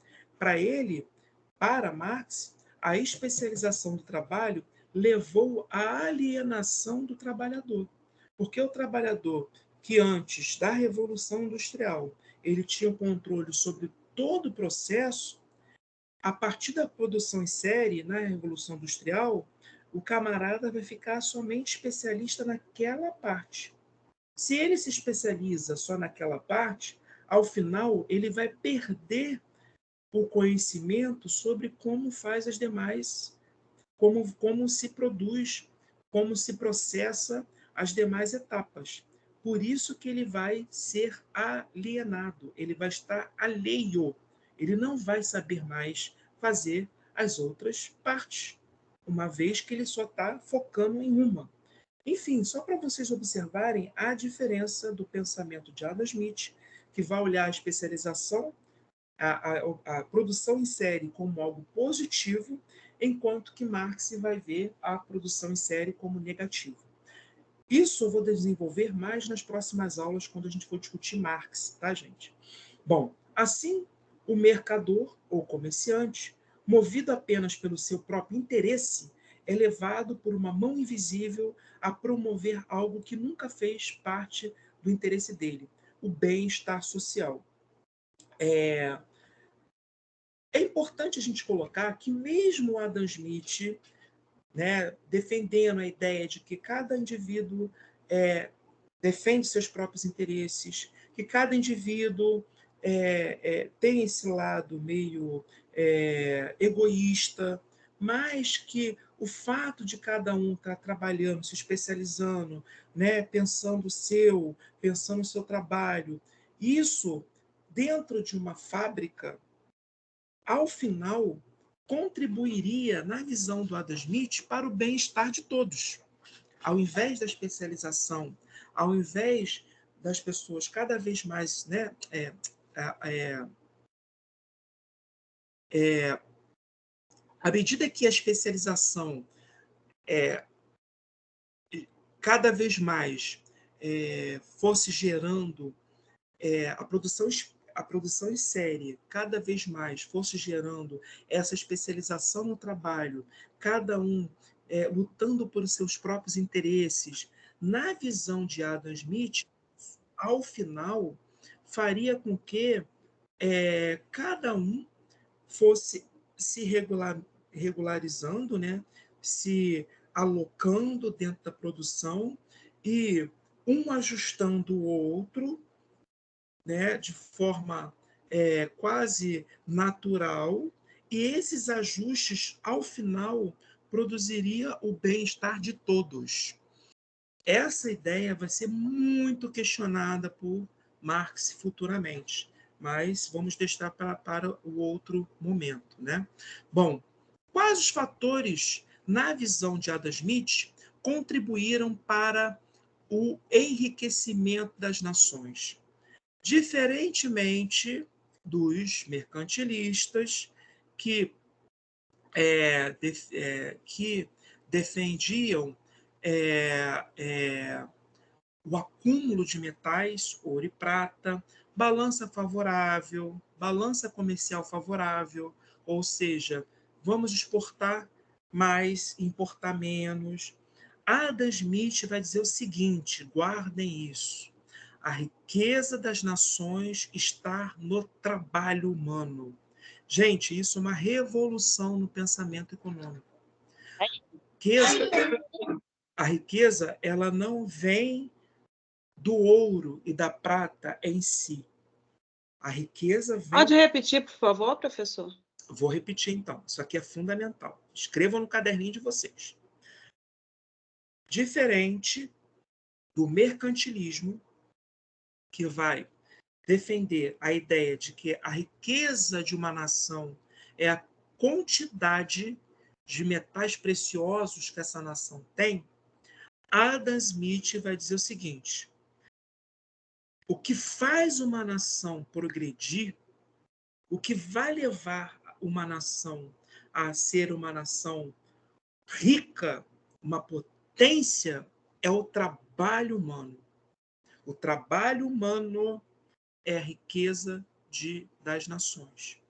Para Marx, a especialização do trabalho levou à alienação do trabalhador. Porque o trabalhador que antes da Revolução Industrial ele tinha um controle sobre todo o processo, a partir da produção em série, na Revolução Industrial, o camarada vai ficar somente especialista naquela parte. Se ele se especializa só naquela parte, ao final ele vai perder o conhecimento sobre como faz as demais, como se produz, como se processa as demais etapas. Por isso que ele vai ser alienado, ele vai estar alheio, ele não vai saber mais fazer as outras partes, uma vez que ele só está focando em uma. Enfim, só para vocês observarem a diferença do pensamento de Adam Smith, que vai olhar a especialização, a produção em série como algo positivo, enquanto que Marx vai ver a produção em série como negativo. Isso eu vou desenvolver mais nas próximas aulas, quando a gente for discutir Marx, tá, gente? Bom, assim, o mercador ou comerciante, movido apenas pelo seu próprio interesse, é levado por uma mão invisível a promover algo que nunca fez parte do interesse dele, o bem-estar social. É importante a gente colocar que mesmo Adam Smith, né, defendendo a ideia de que cada indivíduo defende seus próprios interesses, que cada indivíduo tem esse lado meio egoísta, mas que o fato de cada um estar trabalhando, se especializando, né, pensando o seu trabalho, isso dentro de uma fábrica, ao final, contribuiria, na visão do Adam Smith, para o bem-estar de todos. Ao invés da especialização, ao invés das pessoas cada vez mais, né, à medida que a especialização cada vez mais fosse gerando a produção em série cada vez mais fosse gerando essa especialização no trabalho, cada um lutando por seus próprios interesses, na visão de Adam Smith, ao final, faria com que cada um fosse se regularizando, né? Se alocando dentro da produção e um ajustando o outro, né, de forma quase natural, e esses ajustes, ao final, produziria o bem-estar de todos. Essa ideia vai ser muito questionada por Marx futuramente, mas vamos deixar para o outro momento, né? Bom, quais os fatores, na visão de Adam Smith, contribuíram para o enriquecimento das nações? Diferentemente dos mercantilistas que que defendiam o acúmulo de metais, ouro e prata, balança comercial favorável, ou seja, vamos exportar mais, importar menos. Adam Smith vai dizer o seguinte, guardem isso. A riqueza das nações está no trabalho humano. Gente, isso é uma revolução no pensamento econômico. A riqueza, ela não vem do ouro e da prata em si. A riqueza vem... Pode repetir, por favor, professor? Vou repetir, então. Isso aqui é fundamental. Escrevam no caderninho de vocês. Diferente do mercantilismo, que vai defender a ideia de que a riqueza de uma nação é a quantidade de metais preciosos que essa nação tem, Adam Smith vai dizer o seguinte: o que faz uma nação progredir, o que vai levar uma nação a ser uma nação rica, uma potência, é o trabalho humano. O trabalho humano é a riqueza das nações.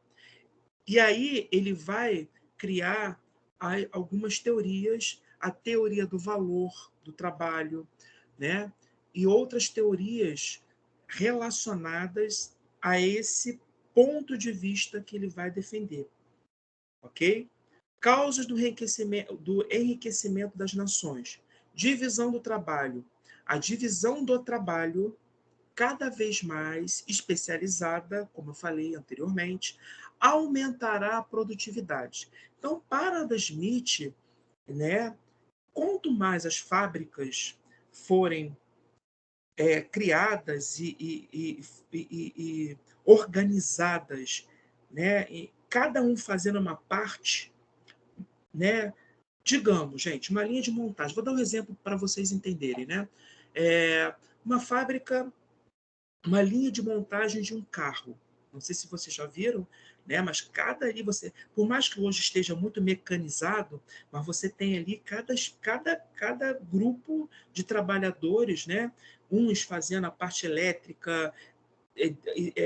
E aí ele vai criar algumas teorias, a teoria do valor do trabalho, né? E outras teorias relacionadas a esse ponto de vista que ele vai defender. Ok? Causas do enriquecimento das nações. Divisão do trabalho. A divisão do trabalho, cada vez mais especializada, como eu falei anteriormente, aumentará a produtividade. Então, para Adam Smith, né, quanto mais as fábricas forem criadas e organizadas, né, e cada um fazendo uma parte, né, digamos, gente, uma linha de montagem. Vou dar um exemplo para vocês entenderem, né? Uma fábrica, uma linha de montagem de um carro. Não sei se vocês já viram, né? Mas cada ali você, por mais que hoje esteja muito mecanizado, mas você tem ali cada grupo de trabalhadores, né? Uns fazendo a parte elétrica,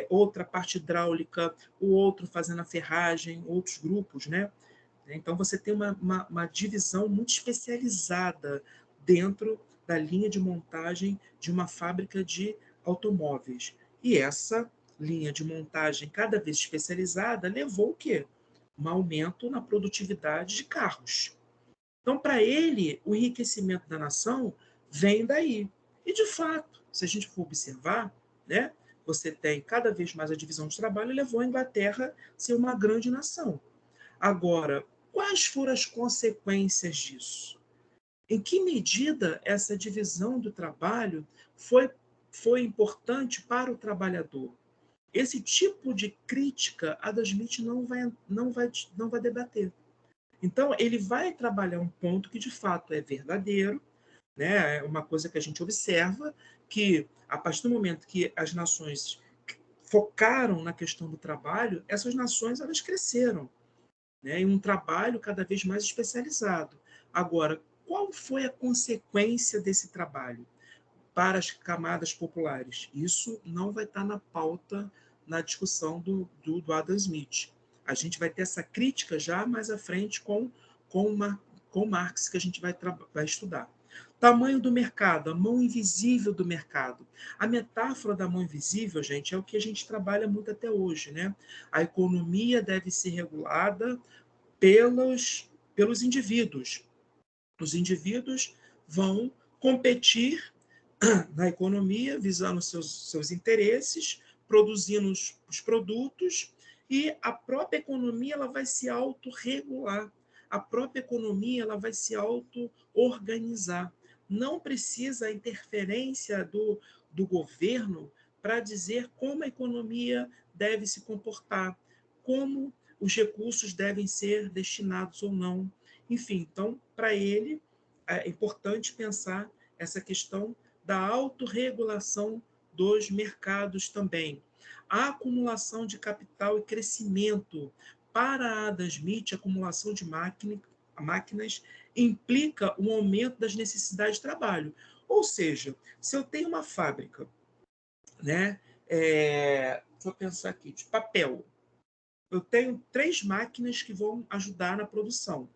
outra parte hidráulica, o outro fazendo a ferragem, outros grupos, né? Então você tem uma divisão muito especializada dentro da linha de montagem de uma fábrica de automóveis. E essa linha de montagem cada vez especializada levou o quê? Um aumento na produtividade de carros. Então, para ele, o enriquecimento da nação vem daí. E, de fato, se a gente for observar, né, você tem cada vez mais a divisão de trabalho, levou a Inglaterra a ser uma grande nação. Agora, quais foram as consequências disso? Em que medida essa divisão do trabalho foi importante para o trabalhador? Esse tipo de crítica Adam Smith não vai debater. Então, ele vai trabalhar um ponto que, de fato, é verdadeiro, né? É uma coisa que a gente observa, que, a partir do momento que as nações focaram na questão do trabalho, essas nações elas cresceram, né? Em um trabalho cada vez mais especializado. Agora, qual foi a consequência desse trabalho para as camadas populares? Isso não vai estar na pauta, na discussão do Adam Smith. A gente vai ter essa crítica já mais à frente com Marx, que a gente vai estudar. Tamanho do mercado, a mão invisível do mercado. A metáfora da mão invisível, gente, é o que a gente trabalha muito até hoje, né? A economia deve ser regulada pelos indivíduos. Os indivíduos vão competir na economia, visando seus interesses, produzindo os produtos, e a própria economia ela vai se autorregular. A própria economia ela vai se auto-organizar. Não precisa a interferência do governo para dizer como a economia deve se comportar, como os recursos devem ser destinados ou não. Enfim, então, para ele, é importante pensar essa questão da autorregulação dos mercados também. A acumulação de capital e crescimento. Para Adam Smith, a acumulação de máquinas implica um aumento das necessidades de trabalho. Ou seja, se eu tenho uma fábrica, né, deixa eu pensar aqui, de papel, eu tenho 3 máquinas que vão ajudar na produção.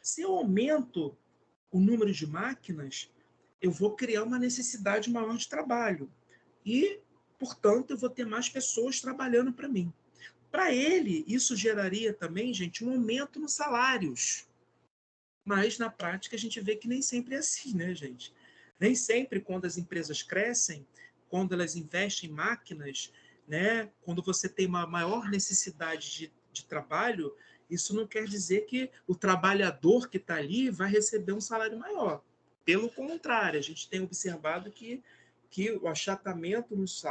Se eu aumento o número de máquinas, eu vou criar uma necessidade maior de trabalho. E, portanto, eu vou ter mais pessoas trabalhando para mim. Para ele, isso geraria também, gente, um aumento nos salários. Mas, na prática, a gente vê que nem sempre é assim, né, gente? Nem sempre, quando as empresas crescem, quando elas investem em máquinas, né, quando você tem uma maior necessidade de trabalho, isso não quer dizer que o trabalhador que está ali vai receber um salário maior. Pelo contrário, a gente tem observado que o achatamento dos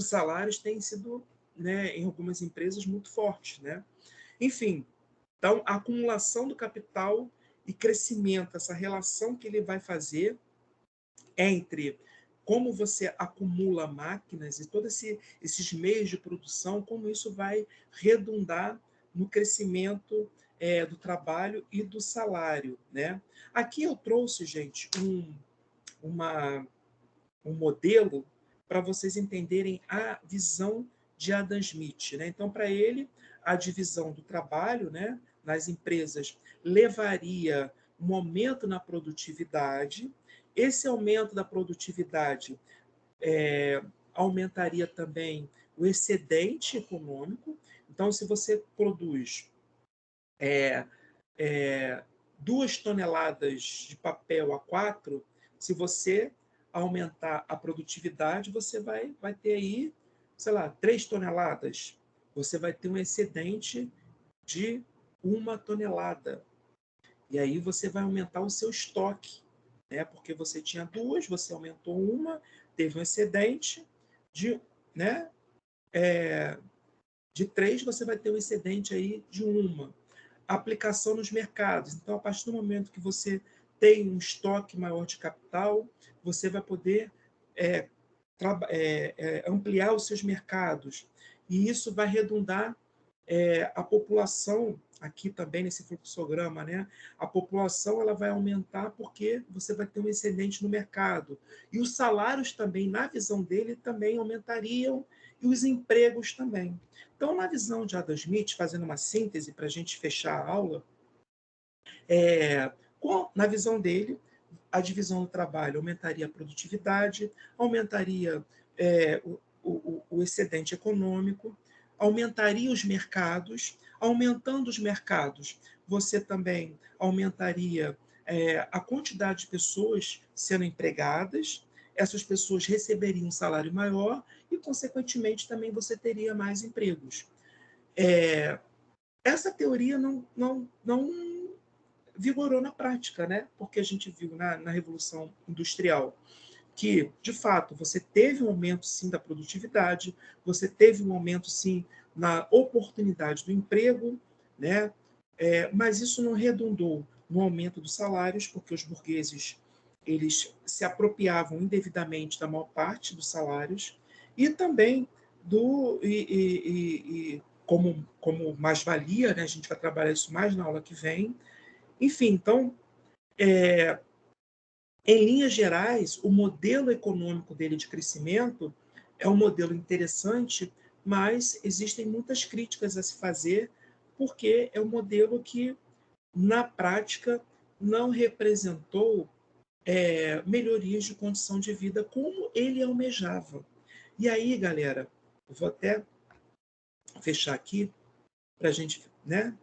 salários tem sido, né, em algumas empresas, muito forte, né? Enfim, então, a acumulação do capital e crescimento, essa relação que ele vai fazer entre como você acumula máquinas e todos esses meios de produção, como isso vai redundar no crescimento do trabalho e do salário, né? Aqui eu trouxe, gente, um modelo para vocês entenderem a visão de Adam Smith, né? Então, para ele, a divisão do trabalho, né, nas empresas levaria um aumento na produtividade. Esse aumento da produtividade aumentaria também o excedente econômico. Então, se você produz 2 toneladas de papel a 4, se você aumentar a produtividade, você vai ter aí, sei lá, 3 toneladas. Você vai ter um excedente de 1 tonelada. E aí você vai aumentar o seu estoque, né? Porque você tinha 2, você aumentou 1, teve um excedente de, né? De 3, você vai ter um excedente aí de 1. Aplicação nos mercados. Então, a partir do momento que você tem um estoque maior de capital, você vai poder ampliar os seus mercados. E isso vai redundar a população, aqui também nesse fluxograma, né? A população ela vai aumentar porque você vai ter um excedente no mercado. E os salários também, na visão dele, também aumentariam, e os empregos também. Então, na visão de Adam Smith, fazendo uma síntese para a gente fechar a aula, na visão dele, a divisão do trabalho aumentaria a produtividade, aumentaria o excedente econômico, aumentaria os mercados. Aumentando os mercados, você também aumentaria a quantidade de pessoas sendo empregadas, essas pessoas receberiam um salário maior e, consequentemente, também você teria mais empregos. Essa teoria não vigorou na prática, né? Porque a gente viu na Revolução Industrial que, de fato, você teve um aumento, sim, da produtividade, você teve um aumento, sim, na oportunidade do emprego, né? Mas isso não redundou no aumento dos salários, porque os burgueses eles se apropriavam indevidamente da maior parte dos salários, e também como mais-valia, né? A gente vai trabalhar isso mais na aula que vem. Enfim, então, em linhas gerais, o modelo econômico dele de crescimento é um modelo interessante, mas existem muitas críticas a se fazer, porque é um modelo que, na prática, não representou melhorias de condição de vida como ele almejava. E aí, galera, eu vou até fechar aqui para a gente, né?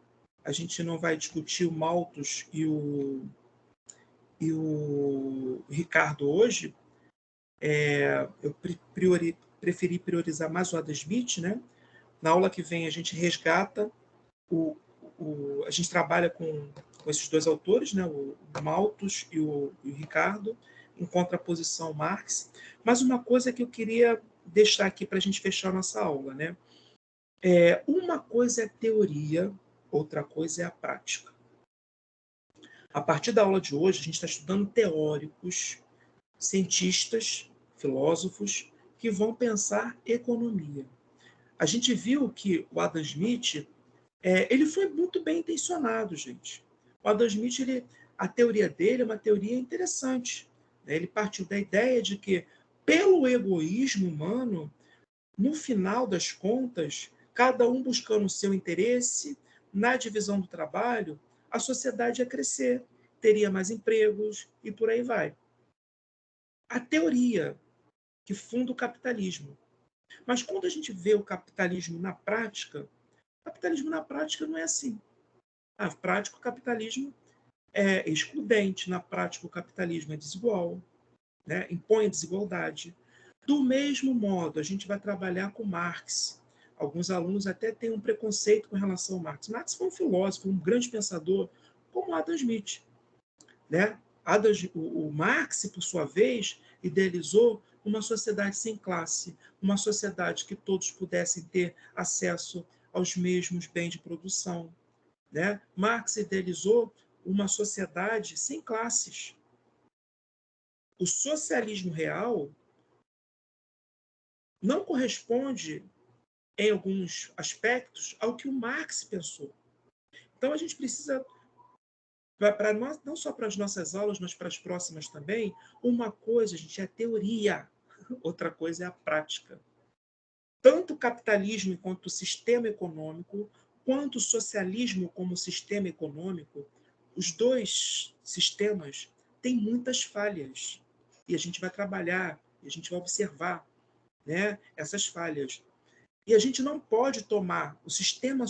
A gente não vai discutir o Malthus e o Ricardo hoje. Eu preferi priorizar mais o Adam Smith, né? Na aula que vem a gente resgata a gente trabalha com esses 2 autores, né? O Malthus e o Ricardo, em contraposição ao Marx. Mas uma coisa que eu queria deixar aqui para a gente fechar a nossa aula, né? Uma coisa é teoria, outra coisa é a prática. A partir da aula de hoje, a gente está estudando teóricos, cientistas, filósofos, que vão pensar economia. A gente viu que o Adam Smith ele foi muito bem intencionado, gente. O Adam Smith, a teoria dele é uma teoria interessante. Né? Ele partiu da ideia de que, pelo egoísmo humano, no final das contas, cada um buscando o seu interesse, na divisão do trabalho, a sociedade ia crescer. teria mais empregos e por aí vai. A teoria que funda o capitalismo. Mas quando a gente vê o capitalismo na prática não é assim. Na prática, o capitalismo é excludente, na prática, o capitalismo é desigual, né? Impõe a desigualdade. Do mesmo modo, a gente vai trabalhar com Marx. Alguns alunos até têm um preconceito com relação ao Marx. Marx foi um filósofo, um grande pensador, como Adam Smith, né? O Marx, por sua vez, idealizou uma sociedade sem classe, uma sociedade que todos pudessem ter acesso aos mesmos bens de produção, né? Marx idealizou uma sociedade sem classes. O socialismo real não corresponde, em alguns aspectos, ao que o Marx pensou. Então, a gente precisa, para nós, não só para as nossas aulas, mas para as próximas também, uma coisa, gente, é a teoria, outra coisa é a prática. Tanto o capitalismo enquanto o sistema econômico, quanto o socialismo como sistema econômico, os dois sistemas têm muitas falhas. E a gente vai trabalhar, e a gente vai observar, né, essas falhas. E a gente não pode tomar o sistema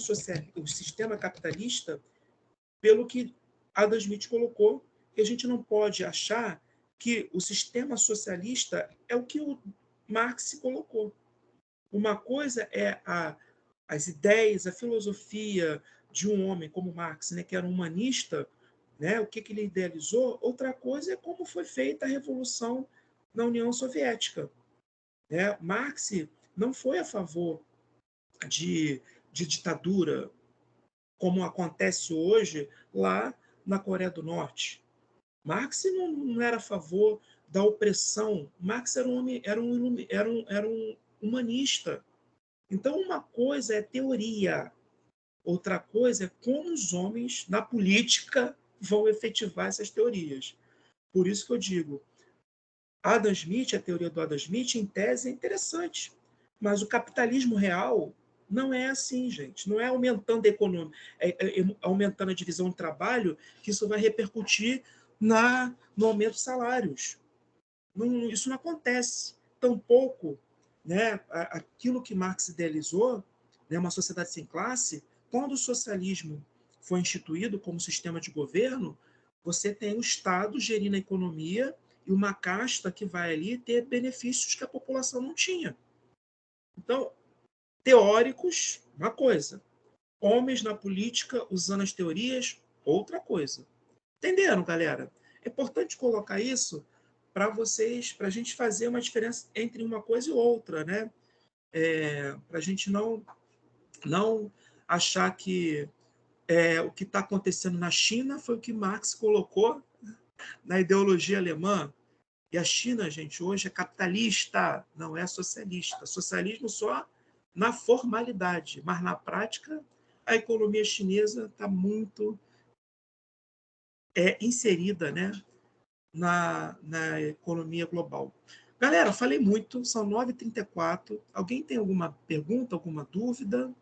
capitalista pelo que Adam Smith colocou, que a gente não pode achar que o sistema socialista é o que o Marx colocou. Uma coisa é as ideias, a filosofia de um homem como Marx, né, que era um humanista, né, o que ele idealizou. Outra coisa é como foi feita a Revolução na União Soviética. Né? Marx não foi a favor de ditadura, como acontece hoje lá na Coreia do Norte. Marx não era a favor da opressão. Marx era um humanista. Então, uma coisa é teoria, outra coisa é como os homens, na política, vão efetivar essas teorias. Por isso que eu digo, Adam Smith, a teoria do Adam Smith, em tese, é interessante. Mas o capitalismo real não é assim, gente. Não é aumentando a economia, aumentando a divisão de trabalho, que isso vai repercutir no aumento de salários. Isso não acontece. Tampouco, né, aquilo que Marx idealizou, né, uma sociedade sem classe, quando o socialismo foi instituído como sistema de governo, você tem o Estado gerindo a economia e uma casta que vai ali ter benefícios que a população não tinha. Então, teóricos, uma coisa. Homens na política usando as teorias, outra coisa. Entenderam, galera? É importante colocar isso para vocês, para a gente fazer uma diferença entre uma coisa e outra, né? Para a gente não achar que o que está acontecendo na China foi o que Marx colocou na ideologia alemã. E a China, gente, hoje é capitalista, não é socialista. Socialismo só na formalidade, mas na prática a economia chinesa está muito inserida, né, na economia global. Galera, falei muito, são 9h34. Alguém tem alguma pergunta, alguma dúvida?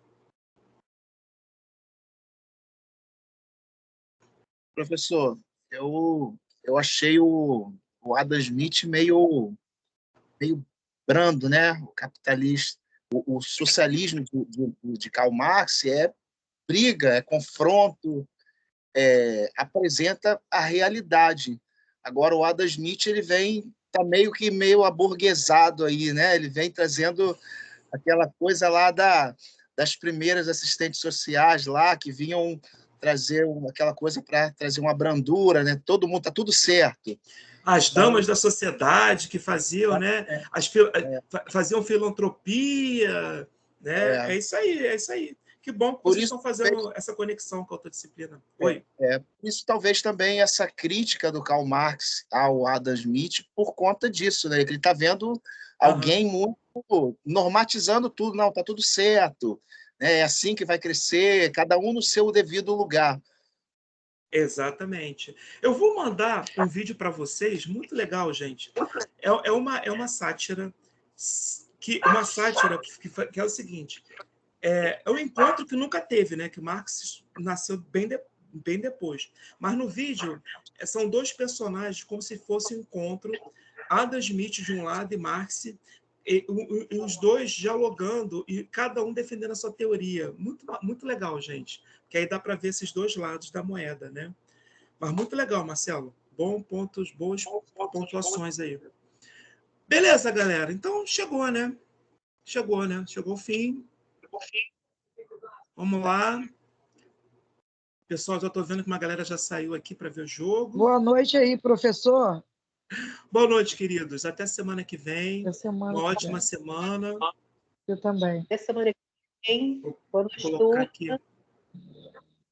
Professor, eu achei o Adam Smith meio brando, né? O capitalista, o socialismo de Karl Marx é briga, é confronto, apresenta a realidade. Agora o Adam Smith ele vem tá meio aburguesado aí, né? Ele vem trazendo aquela coisa lá das primeiras assistentes sociais lá que vinham trazer aquela coisa para trazer uma brandura, né? Todo mundo tá tudo certo. As damas da sociedade que faziam, né? Faziam filantropia, né? É isso aí. Que bom que vocês estão fazendo essa conexão com a autodisciplina. Oi. Isso talvez também essa crítica do Karl Marx ao Adam Smith por conta disso, né? Ele está vendo alguém muito normatizando tudo, não, tá tudo certo, né? É assim que vai crescer, cada um no seu devido lugar. Exatamente. Eu vou mandar um vídeo para vocês, muito legal, gente. É uma sátira, que é o seguinte: é um encontro que nunca teve, né? Que Marx nasceu bem depois. Mas no vídeo, são dois personagens como se fosse um encontro, Adam Smith de um lado e Marx, e os dois dialogando e cada um defendendo a sua teoria. Muito, muito legal, gente. Que aí dá para ver esses dois lados da moeda, né? Mas muito legal, Marcelo. Boas pontuações aí. Beleza, galera. Então, chegou, né? Chegou o fim. Vamos lá. Pessoal, já estou vendo que uma galera já saiu aqui para ver o jogo. Boa noite aí, professor. Boa noite, queridos. Até semana que vem. Até semana Uma que ótima vem. semana. Eu também. Até semana que vem. Vou colocar aqui.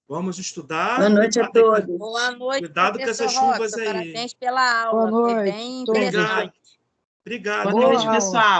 Vamos estudar. Boa noite a todos. Boa noite, Cuidado com essas professor chuvas Robson. aí. Parabéns pela aula. Boa Foi noite. bem Todos. interessante. Obrigado. Boa noite, aula. pessoal.